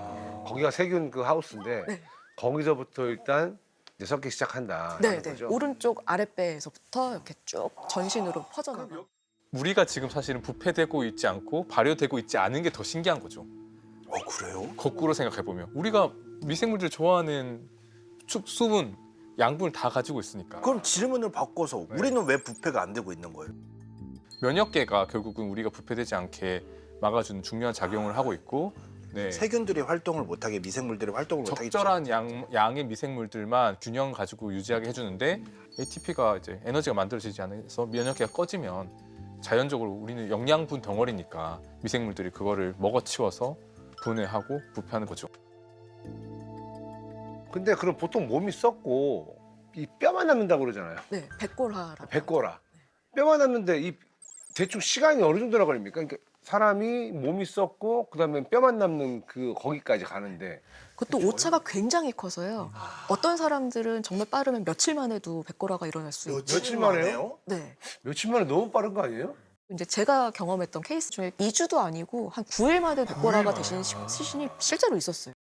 거기가 세균 그 하우스인데 네. 거기서부터 일단 이제 섞기 시작한다. 네, 하는 네. 거죠? 오른쪽 아랫배에서부터 이렇게 쭉 전신으로 퍼져나가. 우리가 지금 사실은 부패되고 있지 않고 발효되고 있지 않은 게 더 신기한 거죠. 그래요? 거꾸로 생각해 보면 우리가 미생물들 좋아하는 수분, 양분을 다 가지고 있으니까. 그럼 질문을 바꿔서 우리는 왜 부패가 안 되고 있는 거예요? 면역계가 결국은 우리가 부패되지 않게 막아주는 중요한 작용을 하고 있고, 네. 세균들이 활동을 못하게 미생물들이 활동을 못하게 적절한 양의 미생물들만 균형 가지고 유지하게 해주는데 ATP가 이제 에너지가 만들어지지 않아서 면역계가 꺼지면 자연적으로 우리는 영양분 덩어리니까 미생물들이 그거를 먹어치워서 분해하고 부패하는 거죠. 근데 그럼 보통 몸이 썩고 이 뼈만 남는다고 그러잖아요. 네, 백골화라고. 백골아. 뼈만 남는데 이 대충 시간이 어느 정도나 걸립니까? 그러니까 사람이 몸이 썩고 그다음에 뼈만 남는 그 거기까지 가는데 그것도 오차가 굉장히 커서요. 어떤 사람들은 정말 빠르면 며칠 만에도 백골화가 일어날 수 있고. 며칠 만에요? 네. 며칠 만에 너무 빠른 거 아니에요? 이제 제가 경험했던 케이스 중에 2주도 아니고 한 9일 만에 백골화가 되신 시신이 실제로 있었어요.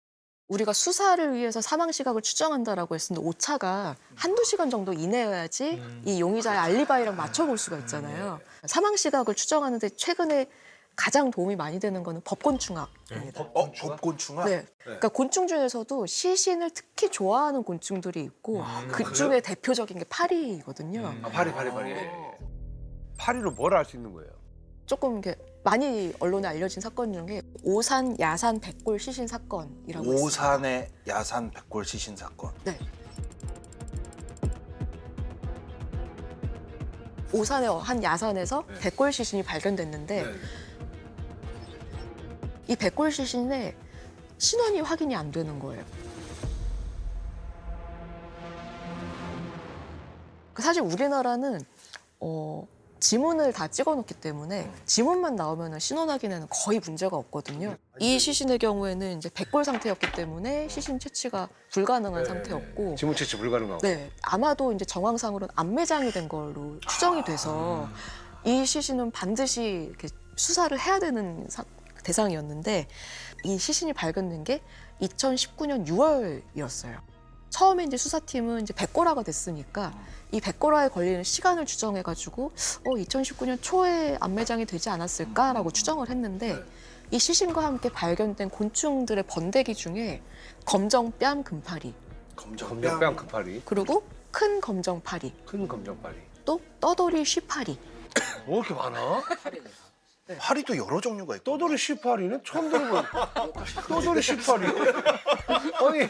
우리가 수사를 위해서 사망 시각을 추정한다라고 했는데 오차가 한두 시간 정도 이내여야지 이 용의자의 알리바이랑 맞춰볼 수가 있잖아요. 사망 시각을 추정하는데 최근에 가장 도움이 많이 되는 거는 법곤충학입니다. 법곤충학? 네. 그러니까 곤충 중에서도 시신을 특히 좋아하는 곤충들이 있고 그 중에 대표적인 게 파리거든요. 아, 파리. 파리로 뭘 알 수 있는 거예요? 조금 이렇게 많이 언론에 알려진 사건 중에 오산 야산 백골 시신 사건이라고 있어요. 오산의 야산 백골 시신 사건. 네. 오산의 한 야산에서 백골 시신이 발견됐는데 이 백골 시신의 신원이 확인이 안 되는 거예요. 사실 우리나라는 지문을 다 찍어놓기 때문에 지문만 나오면 신원 확인에는 거의 문제가 없거든요. 이 시신의 경우에는 이제 백골 상태였기 때문에 시신 채취가 불가능한 상태였고, 지문 채취 불가능하고. 네, 아마도 이제 정황상으로는 암매장이 된 걸로 추정이 돼서 이 시신은 반드시 이렇게 수사를 해야 되는 대상이었는데 이 시신이 발견된 게 2019년 6월이었어요. 처음에 이제 수사팀은 이제 백골화가 됐으니까 이 백골화에 걸리는 시간을 추정해가지고 2019년 초에 암매장이 되지 않았을까라고 추정을 했는데 이 시신과 함께 발견된 곤충들의 번데기 중에 검정뺨 금파리 검정뺨 금파리, 그리고 큰 검정파리 큰 검정파리. 또 떠돌이 쉬파리. 뭐 이렇게 많아? 파리도 여러 종류가 있고. 떠돌이 쉬파리는 처음 들어본. 떠돌이 쉬파리. 아니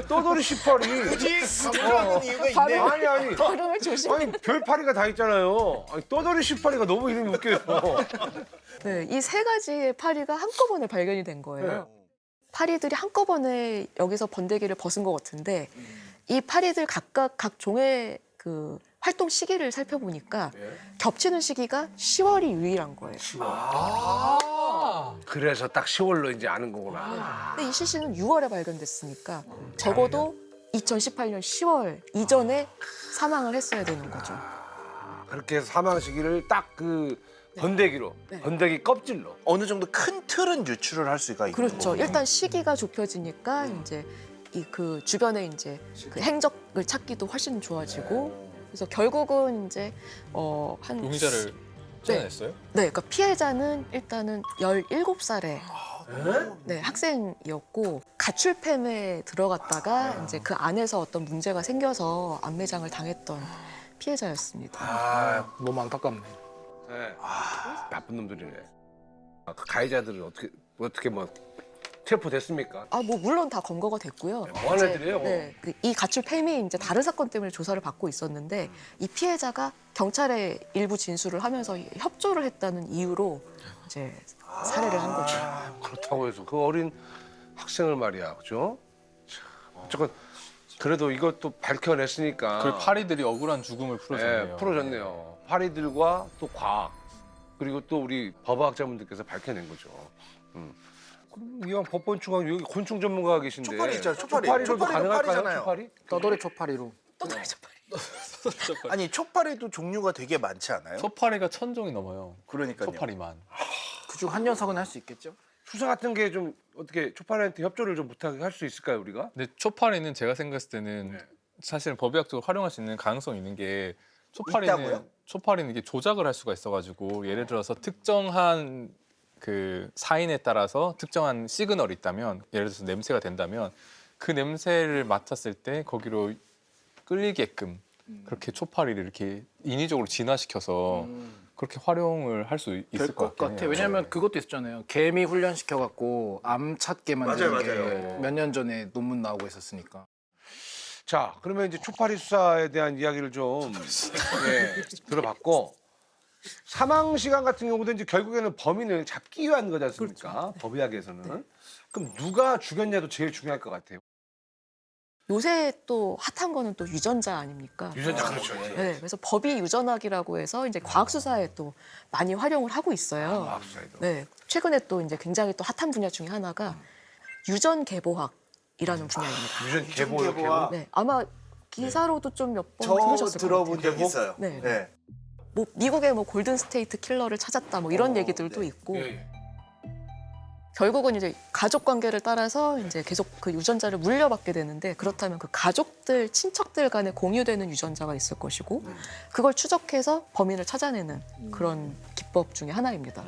떠돌이 쉬파리. 굳이 강조하는 이유가 있네. 아니. 발음을 조심. 아니 별파리가 다 있잖아요. 아니, 떠돌이 쉬파리가 너무 이름이 웃겨요. 네, 이 세 가지의 파리가 한꺼번에 발견이 된 거예요. 파리들이 한꺼번에 여기서 번데기를 벗은 것 같은데 이 파리들 각각 각 종의 그 활동 시기를 살펴보니까 겹치는 시기가 10월이 유일한 거예요. 그래서 딱 10월로 이제 아는 거구나. 근데 이 시신은 6월에 발견됐으니까 적어도 2018년 10월 이전에 사망을 했어야 되는 거죠. 그렇게 해서 사망 시기를 딱 그 번데기로, 네. 번데기 껍질로. 어느 정도 큰 틀은 유출을 할 수가 있는 그렇죠. 거군요. 일단 시기가 좁혀지니까 이제 이 그 주변에 이제 그 행적을 찾기도 훨씬 좋아지고 그래서 결국은 이제 한 용의자를 찾아냈어요? 네, 그러니까 피해자는 일단은 17살의 네, 학생이었고 가출팸에 들어갔다가 이제 그 안에서 어떤 문제가 생겨서 암매장을 당했던 피해자였습니다. 너무 안타깝네. 네. 나쁜 놈들이네. 그 가해자들은 어떻게 뭐 체포됐습니까? 아, 뭐 물론 다 검거가 됐고요. 뭐하는 애들이에요? 네, 이 가출팸이 이제 다른 사건 때문에 조사를 받고 있었는데 이 피해자가 경찰에 일부 진술을 하면서 협조를 했다는 이유로 이제 살해를 한 거죠. 그렇다고 해서 그 어린 학생을 말이야, 그죠? 참, 어쨌건 그래도 이것도 밝혀냈으니까. 그 파리들이 억울한 죽음을 풀어줬네요. 네, 풀어줬네요. 파리들과 또 과학 그리고 또 우리 법학자분들께서 밝혀낸 거죠. 이왕 법본충학 여기 곤충 전문가가 계신데 초파리 있잖아요, 초파리. 초파리로도 초파리도 가능할까요? 파리잖아요. 초파리? 떠돌이 초파리로. 떠돌이 초파리. 아니 초파리도 종류가 되게 많지 않아요? 초파리가 1000종이 넘어요. 그러니까요. 초파리만. 그중 한 녀석은 할 수 있겠죠? 수사 같은 게 좀 어떻게 초파리한테 협조를 좀 부탁할 수 있을까요 우리가? 근데 초파리는 제가 생각했을 때는 사실은 법의학적으로 활용할 수 있는 가능성이 있는 게 있다고요? 초파리는 이게 조작을 할 수가 있어가지고 예를 들어서 특정한 그 사인에 따라서 특정한 시그널이 있다면 예를 들어서 냄새가 된다면 그 냄새를 맡았을 때 거기로 끌리게끔 그렇게 초파리를 이렇게 인위적으로 진화시켜서 그렇게 활용을 할 수 있을 될 것 것 같긴 같아. 해요. 왜냐하면 그것도 있었잖아요. 개미 훈련시켜 갖고 암 찾게 만드는 맞아요, 게 맞아요. 몇 년 전에 논문 나오고 있었으니까. 자 그러면 이제 초파리 수사에 대한 이야기를 좀 들어봤고 사망 시간 같은 경우도 이제 결국에는 범인을 잡기 위한 거지 않습니까? 법의학에서는. 그럼 누가 죽였냐도 제일 중요할 것 같아요. 요새 또 핫한 거는 또 유전자 아닙니까? 유전자 그렇죠. 네, 그래서 법의 유전학이라고 해서 이제 과학 수사에 또 많이 활용을 하고 있어요. 과학수사에도. 네, 최근에 또 이제 굉장히 또 핫한 분야 중에 하나가 유전 계보학이라는 분야입니다. 유전 계보 계보와 네, 아마 기사로도 좀 몇 번 저 들으셨을 것 들어본 같아요. 적 있어요. 네. 네. 뭐 미국의 뭐 골든 스테이트 킬러를 찾았다 뭐 이런 얘기들도 네. 있고 예. 결국은 이제 가족 관계를 따라서 이제 계속 그 유전자를 물려받게 되는데 그렇다면 그 가족들 친척들 간에 공유되는 유전자가 있을 것이고 그걸 추적해서 범인을 찾아내는 그런 기법 중에 하나입니다.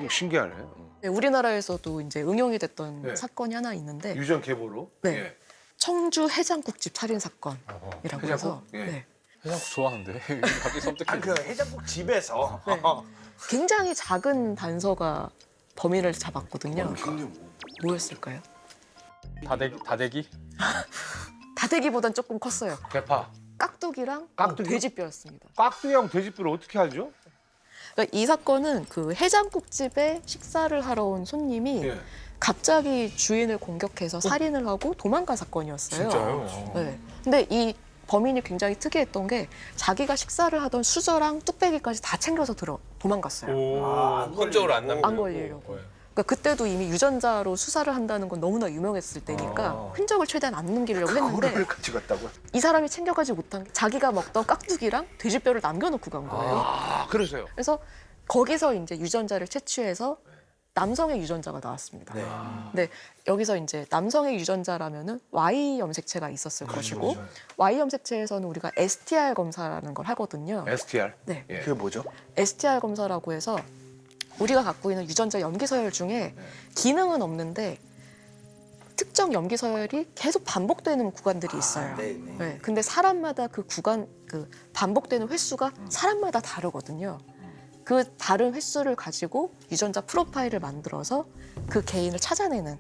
신기하네. 네, 우리나라에서도 이제 응용이 됐던 네. 사건이 하나 있는데 유전 계보로. 네. 예. 청주 해장국집 살인 사건이라고 해서 해장국? 예. 네. 해장국 좋아하는데 갑자기 섬뜩해. 그 해장국 집에서 네. 굉장히 작은 단서가 범인을 잡았거든요. 뭐였을까요? 다대기? 다대기보단 조금 컸어요. 대파. 깍두기랑 깍두기? 돼지뼈였습니다. 깍두기하고 돼지뼈를 어떻게 알죠? 그러니까 이 사건은 그 해장국집에 식사를 하러 온 손님이 예. 갑자기 주인을 공격해서 살인을 하고 도망간 사건이었어요. 네. 근데 이 범인이 굉장히 특이했던 게 자기가 식사를 하던 수저랑 뚝배기까지 다 챙겨서 도망갔어요. 흔적을 안 남기고. 안 걸리려고. 그러니까 그때도 이미 유전자로 수사를 한다는 건 너무나 유명했을 때니까 흔적을 최대한 안 남기려고 했는데 그거를 가져갔다고요? 이 사람이 챙겨가지 못한 게 자기가 먹던 깍두기랑 돼지뼈를 남겨놓고 간 거예요. 아, 그래서요. 그래서 거기서 이제 유전자를 채취해서 남성의 유전자가 나왔습니다. 네. 근데 여기서 이제 남성의 유전자라면은 Y 염색체가 있었을 것이고 Y 염색체에서는 우리가 STR 검사라는 걸 하거든요. STR. 네, 예. 그게 뭐죠? STR 검사라고 해서 우리가 갖고 있는 유전자 염기 서열 중에 기능은 없는데 특정 염기 서열이 계속 반복되는 구간들이 있어요. 네. 네, 근데 사람마다 그 구간 그 반복되는 횟수가 사람마다 다르거든요. 그 다른 횟수를 가지고 유전자 프로파일을 만들어서 그 개인을 찾아내는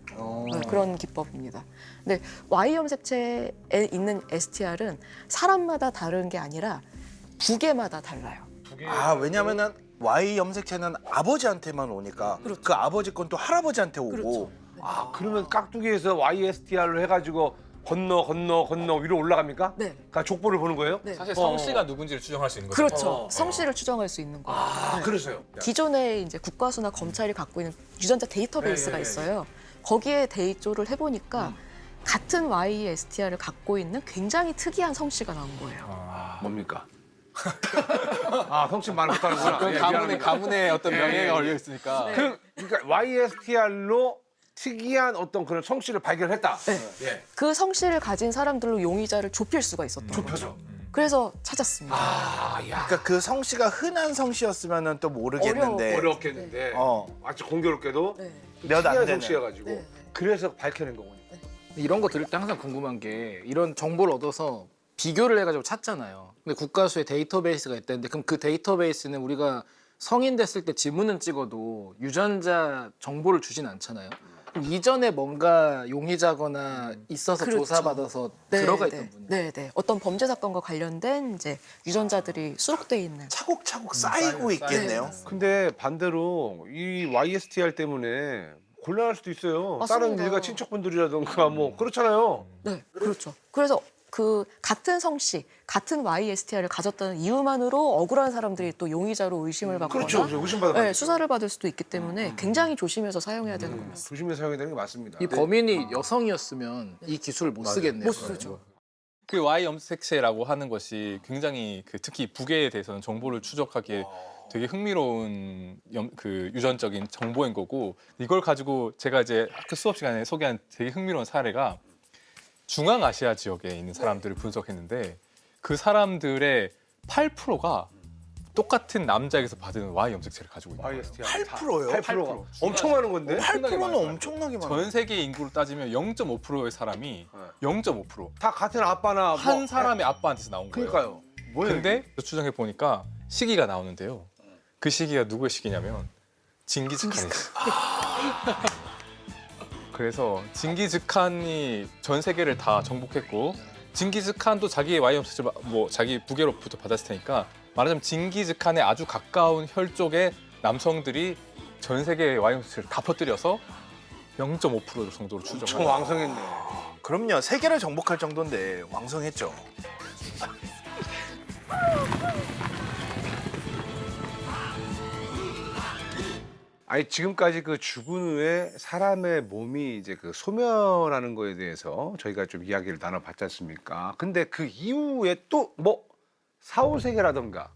그런 기법입니다. 근데 Y 염색체에 있는 STR은 사람마다 다른 게 아니라 부계마다 달라요. 아 왜냐면은 Y 염색체는 아버지한테만 오니까 그렇죠. 그 아버지 건 또 할아버지한테 오고 그렇죠. 아, 그러면 깍두기에서 YSTR로 해가지고 건너 위로 올라갑니까? 네. 그러니까 족보를 보는 거예요? 네. 사실 성씨가 누군지를 추정할 수 있는 거죠. 그렇죠. 성씨를 추정할 수 있는 거예요. 아, 네. 그래서요. 기존에 이제 국가수나 검찰이 갖고 있는 유전자 데이터베이스가 있어요. 거기에 데이조를 해보니까 같은 YSTR을 갖고 있는 굉장히 특이한 성씨가 나온 거예요. 뭡니까? 아, 성씨 말 못하는구나. 그건 예, 가문의 미안합니다. 가문의 어떤 예, 명예가 예. 걸려 있으니까. 네. 그러니까 YSTR로 특이한 어떤 그런 성씨를 발견했다. 네. 예. 그 성씨를 가진 사람들로 용의자를 좁힐 수가 있었던 거죠. 좁혀서. 그래서 찾았습니다. 아, 야. 그러니까 그 성씨가 흔한 성씨였으면은 또 모르겠는데 어렵겠는데. 어. 아주 공교롭게도 네. 몇 안 특이한 되는. 성씨여가지고 네. 그래서 밝혀낸 거군요. 이런 거 들을 때 항상 궁금한 게 이런 정보를 얻어서 비교를 해가지고 찾잖아요. 근데 국가수의 데이터베이스가 있다는데 그럼 그 데이터베이스는 우리가 성인 됐을 때 지문은 찍어도 유전자 정보를 주진 않잖아요. 그럼 이전에 뭔가 용의자거나 있어서 그렇죠. 조사받아서 네, 들어가 네. 있던 분이. 네, 네. 어떤 범죄 사건과 관련된 이제 유전자들이 수록돼 있는. 차곡차곡 쌓이고 있겠네요. 근데 반대로 이 YSTR 때문에 곤란할 수도 있어요. 맞습니다. 다른 일가 친척분들이라든가 뭐 그렇잖아요. 네, 그렇죠. 그래서 그 같은 성씨, 같은 YSTI를 가졌다는 이유만으로 억울한 사람들이 또 용의자로 의심을 받거나 그렇죠. 의심받아. 네, 수사를 받을 수도 있기 때문에 굉장히 조심해서 사용해야 되는 겁니다. 조심해서 사용해야 되는 게 맞습니다. 이 범인이 여성이었으면 이 기술을 못 쓰겠네요. 못 쓰죠. 그 Y 염색체라고 하는 것이 굉장히 그 특히 북에 대해서는 정보를 추적하기에 되게 흥미로운 그 유전적인 정보인 거고 이걸 가지고 제가 이제 학교 수업 시간에 소개한 되게 흥미로운 사례가 중앙아시아 지역에 있는 사람들을 분석했는데 그 사람들의 8%가 똑같은 남자에게서 받은 Y 염색체를 가지고 있는 거예요. YSTI 8%요? 8%가 엄청 많은 건데. 8%는 엄청나게 많아요. 전 세계 인구로 따지면 0.5%의 사람이 0.5%. 다 같은 아빠나 한 사람의 아빠한테서 나온 거예요. 그러니까요. 뭐예요? 근데 추정해 보니까 시기가 나오는데요. 그 시기가 누구의 시기냐면 징기즈칸의 시기. 그래서 징기즈칸이 전 세계를 다 정복했고 징기즈칸도 자기의 Y 염색체를 뭐 자기 부계로부터 받았을 테니까 말하자면 징기즈칸에 아주 가까운 혈족의 남성들이 전 세계의 Y 염색체를 다 퍼뜨려서 0.5% 정도로 엄청 추정을. 왕성했네. 그럼요. 세계를 정복할 정도인데 왕성했죠. 아니 지금까지 그 죽은 후에 사람의 몸이 이제 그 소멸하는 거에 대해서 저희가 좀 이야기를 나눠봤지 않습니까? 근데 그 이후에 또 뭐 사후세계라던가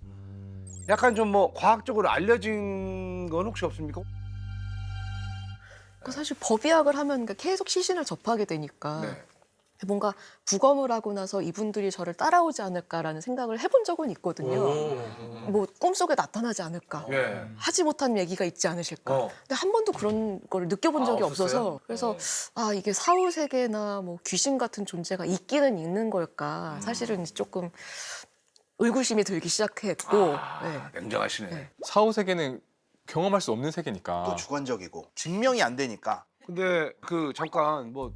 약간 좀 뭐 과학적으로 알려진 건 혹시 없습니까? 그 사실 법의학을 하면 계속 시신을 접하게 되니까 네. 뭔가 부검을 하고 나서 이분들이 저를 따라오지 않을까라는 생각을 해본 적은 있거든요. 뭐 꿈속에 나타나지 않을까. 네. 하지 못한 얘기가 있지 않으실까. 근데 한 번도 그런 걸 느껴본 적이 없어서 그래서 아 이게 사후 세계나 뭐 귀신 같은 존재가 있기는 있는 걸까. 사실은 이제 조금 의구심이 들기 시작했고. 네. 냉정하시네. 네. 사후 세계는 경험할 수 없는 세계니까. 또 주관적이고 증명이 안 되니까. 근데 그 잠깐 뭐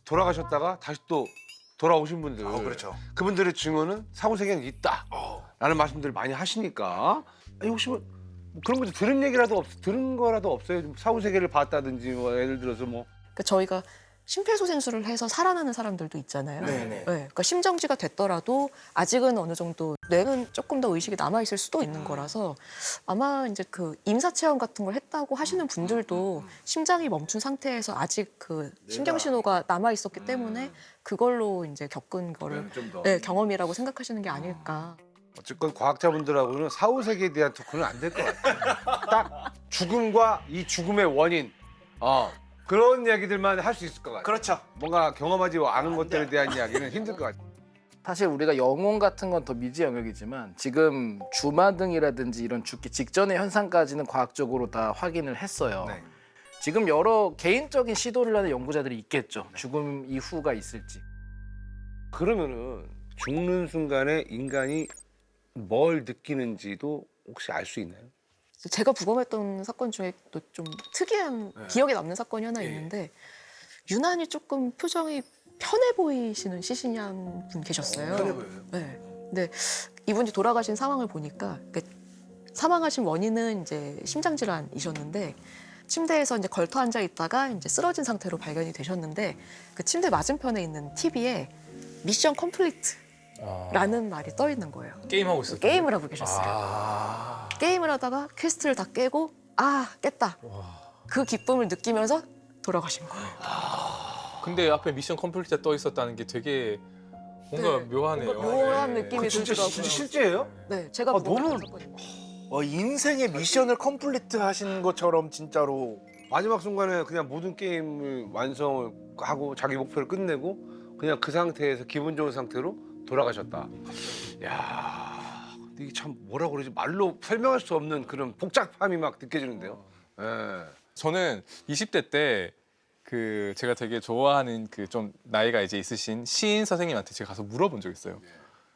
돌아가셨다가 다시 또 돌아오신 분들, 그렇죠. 그분들의 증언은 사후세계는 있다라는 말씀들을 많이 하시니까 아니, 혹시 뭐 그런 것도 들은 얘기라도 들은 거라도 없어요? 사후세계를 봤다든지 뭐 예를 들어서 뭐 그러니까 저희가 심폐소생술을 해서 살아나는 사람들도 있잖아요. 네네. 그러니까 심정지가 됐더라도 아직은 어느 정도 뇌는 조금 더 의식이 남아 있을 수도 있는 거라서 아마 이제 그 임사 체험 같은 걸 했다고 하시는 분들도 심장이 멈춘 상태에서 아직 그 신경 신호가 남아 있었기 때문에 그걸로 이제 겪은 거를 좀 더. 네, 경험이라고 생각하시는 게 아닐까. 어쨌건 과학자분들하고는 사후세계에 대한 토크는 안 될 것 같아요. 딱 죽음과 이 죽음의 원인 그런 얘기들만 할 수 있을 것 같아요. 그렇죠. 뭔가 경험하지 않은 것들에 대한 이야기는 힘들 것 같아요. 사실 우리가 영혼 같은 건 더 미지 영역이지만 지금 주마등이라든지 이런 죽기 직전의 현상까지는 과학적으로 다 확인을 했어요. 네. 지금 여러 개인적인 시도를 하는 연구자들이 있겠죠. 죽음 이후가 있을지. 그러면은 죽는 순간에 인간이 뭘 느끼는지도 혹시 알 수 있나요? 제가 부검했던 사건 중에 또 좀 특이한 기억에 남는 사건이 하나 있는데 유난히 조금 표정이 편해 보이시는 시신이 한 분 계셨어요. 편해 보여요? 네. 근데 이분이 돌아가신 상황을 보니까 사망하신 원인은 이제 심장 질환이셨는데 침대에서 이제 걸터 앉아 있다가 이제 쓰러진 상태로 발견이 되셨는데 그 침대 맞은편에 있는 TV에 미션 컴플리트라는 말이 떠 있는 거예요. 게임하고 있었죠. 게임을 하고 계셨어요. 게임을 하다가 퀘스트를 다 깨고 깼다. 그 기쁨을 느끼면서 돌아가신 거예요. 근데 앞에 미션 컴플리트 떠 있었다는 게 되게 뭔가 네. 묘하네요. 묘한 느낌이 진짜 들더라고요. 실제예요? 네, 제가 너무- 부검했던 사건입니다. 인생의 미션을 컴플리트 하신 것처럼 진짜로. 마지막 순간에 그냥 모든 게임을 완성을 하고 자기 목표를 끝내고 그냥 그 상태에서 기분 좋은 상태로 돌아가셨다. 야, 근데 이게 참 뭐라고 그러지 말로 설명할 수 없는 그런 복잡함이 막 느껴지는데요. 예. 저는 20대 때 그 제가 되게 좋아하는 그 좀 나이가 이제 있으신 시인 선생님한테 제가 가서 물어본 적 있어요.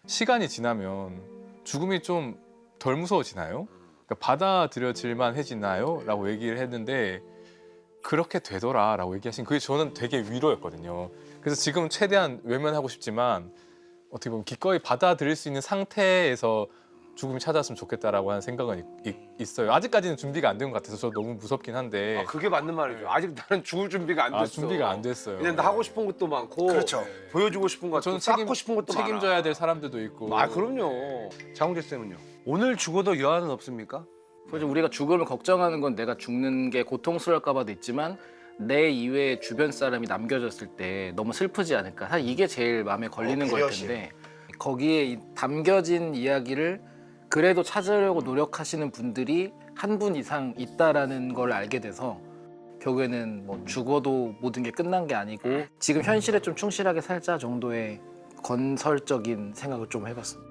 시간이 지나면 죽음이 좀 덜 무서워지나요? 그러니까 받아들여질만 해지나요? 라고 얘기를 했는데 그렇게 되더라라고 얘기하신 그게 저는 되게 위로였거든요. 그래서 지금 최대한 외면하고 싶지만 어떻게 보면 기꺼이 받아들일 수 있는 상태에서 죽음이 찾아왔으면 좋겠다라고 하는 생각은 있어요. 아직까지는 준비가 안 된 것 같아서 저 너무 무섭긴 한데 아, 그게 맞는 말이죠. 아직 나는 죽을 준비가 안 됐어. 준비가 안 됐어요. 그냥 나 하고 싶은 것도 많고, 그렇죠. 보여주고 싶은 것도, 저는 쌓고 싶은 것도 책임져야 많아. 될 사람들도 있고. 아, 그럼요. 장훈재 쌤은요? 오늘 죽어도 여한은 없습니까? 그래서 우리가 죽음을 걱정하는 건 내가 죽는 게 고통스러울까 봐도 있지만 내 이외에 주변 사람이 남겨졌을 때 너무 슬프지 않을까. 사실 이게 제일 마음에 걸리는 걸 그것이. 텐데 거기에 담겨진 이야기를 그래도 찾으려고 노력하시는 분들이 한 분 이상 있다라는 걸 알게 돼서 결국에는 뭐 죽어도 모든 게 끝난 게 아니고 지금 현실에 좀 충실하게 살자 정도의 건설적인 생각을 좀 해봤습니다.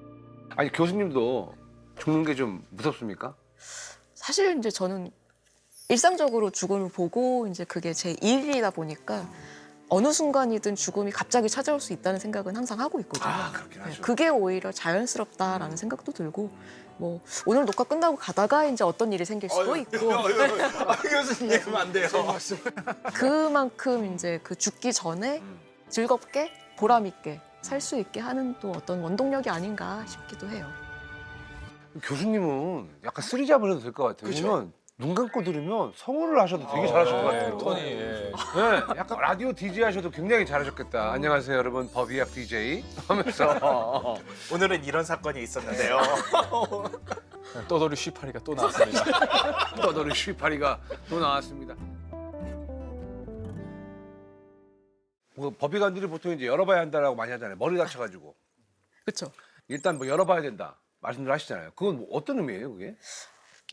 아니, 교수님도 죽는 게 좀 무섭습니까? 사실 이제 저는 일상적으로 죽음을 보고 이제 그게 제 일이다 보니까 어느 순간이든 죽음이 갑자기 찾아올 수 있다는 생각은 항상 하고 있거든요. 그렇긴 네, 그게 오히려 자연스럽다라는 생각도 들고 뭐 오늘 녹화 끝나고 가다가 이제 어떤 일이 생길 수도 있고 교수님 안 돼요. 그만큼 이제 그 죽기 전에 즐겁게 보람 있게 살 수 있게 하는 또 어떤 원동력이 아닌가 싶기도 해요. 교수님은 약간 쓰리잡을 해도 될 것 같아요. 왜냐면 눈 감고 들으면 성우를 하셔도 되게 잘하실 것 같아요. 톤이. 예. 네, 약간 라디오 DJ 하셔도 굉장히 잘하셨겠다. 안녕하세요, 여러분. 법의학 DJ 하면서 오늘은 이런 사건이 있었는데요. 떠돌이 쉬파리가 또 나왔습니다. 떠돌이 쉬파리가 또 나왔습니다. 뭐 법의관들이 보통 이제 열어봐야 한다라고 많이 하잖아요. 머리 다쳐가지고 그렇죠. 일단 뭐 열어봐야 된다 말씀들 하시잖아요. 그건 뭐 어떤 의미예요, 그게?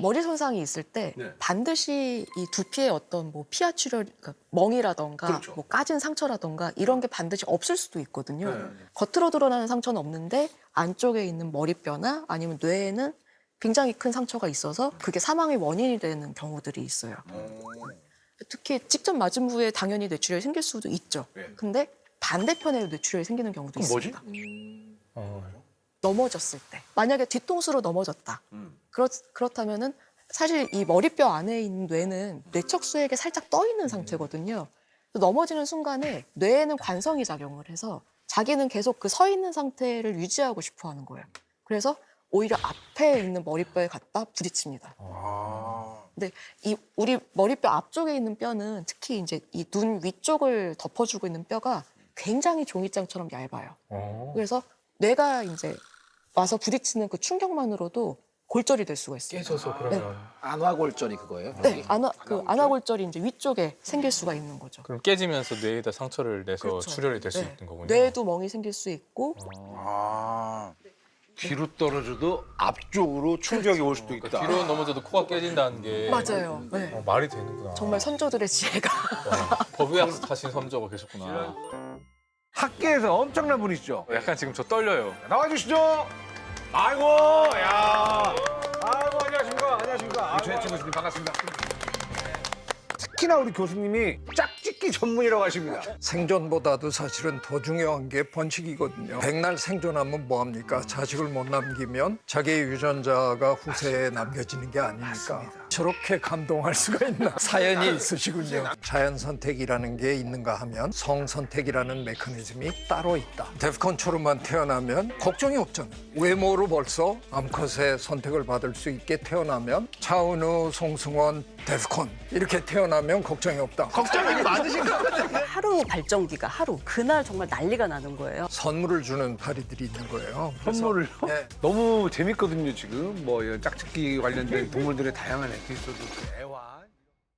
머리 손상이 있을 때 네. 반드시 이 두피에 어떤 뭐 피하 출혈, 그러니까 멍이라던가 그렇죠. 뭐 까진 상처라던가 이런 게 반드시 없을 수도 있거든요. 네. 겉으로 드러나는 상처는 없는데 안쪽에 있는 머리뼈나 아니면 뇌에는 굉장히 큰 상처가 있어서 그게 사망의 원인이 되는 경우들이 있어요. 특히 직접 맞은 부위에 당연히 뇌출혈이 생길 수도 있죠. 네. 근데 반대편에 뇌출혈이 생기는 경우도 그럼 뭐지? 있습니다. 어. 넘어졌을 때 만약에 뒤통수로 넘어졌다. 그렇다면은 사실 이 머리뼈 안에 있는 뇌는 뇌척수에게 살짝 떠 있는 상태거든요. 넘어지는 순간에 뇌에는 관성이 작용을 해서 자기는 계속 그 서 있는 상태를 유지하고 싶어 하는 거예요. 그래서 오히려 앞에 있는 머리뼈에 갖다 부딪힙니다. 근데 이 우리 머리뼈 앞쪽에 있는 뼈는 특히 이제 이 눈 위쪽을 덮어주고 있는 뼈가 굉장히 종이장처럼 얇아요. 그래서 뇌가 이제 와서 부딪히는 그 충격만으로도 골절이 될 수가 있어요. 깨져서 그러면. 안화골절이 그거예요? 네, 안화골절이 이제 위쪽에 생길 수가 있는 거죠. 그럼 깨지면서 뇌에다 상처를 내서 그렇죠. 출혈이 될 수 네. 있는 거군요. 뇌에도 멍이 생길 수 있고 아, 뒤로 떨어져도 앞쪽으로 충격이 올 수도 있다. 뒤로 넘어져도 코가 깨진다는 게 맞아요. 네. 말이 되는구나. 정말 선조들의 지혜가 와, 법의학 하신 선조가 계셨구나. 학계에서 엄청난 분이시죠. 약간 지금 저 떨려요. 나와주시죠. 아이고, 야. 아이고, 안녕하십니까. 안녕하십니까. 최혜진 교수님 반갑습니다. 특히나 우리 교수님이 짝짓기 전문이라고 하십니다. 생존보다도 사실은 더 중요한 게 번식이거든요. 백날 생존하면 뭐합니까? 자식을 못 남기면 자기의 유전자가 후세에 남겨지는 게 아니니까. 저렇게 감동할 수가 있나? 사연이 있으시군요. 자연 선택이라는 게 있는가 하면 성 선택이라는 메커니즘이 따로 있다. 데프콘처럼만 태어나면 걱정이 없잖아요. 외모로 벌써 암컷의 선택을 받을 수 있게 태어나면 차은우, 송승헌, 데프콘 이렇게 태어나면 걱정이 없다. 걱정이 많으신 것 같은데. 하루 발전기가 하루 그날 정말 난리가 나는 거예요. 선물을 주는 파리들이 있는 거예요. 그래서 선물을 네. 너무 재밌거든요 지금 뭐 이런 짝짓기 관련된 동물들의 다양한 에피소드, 애와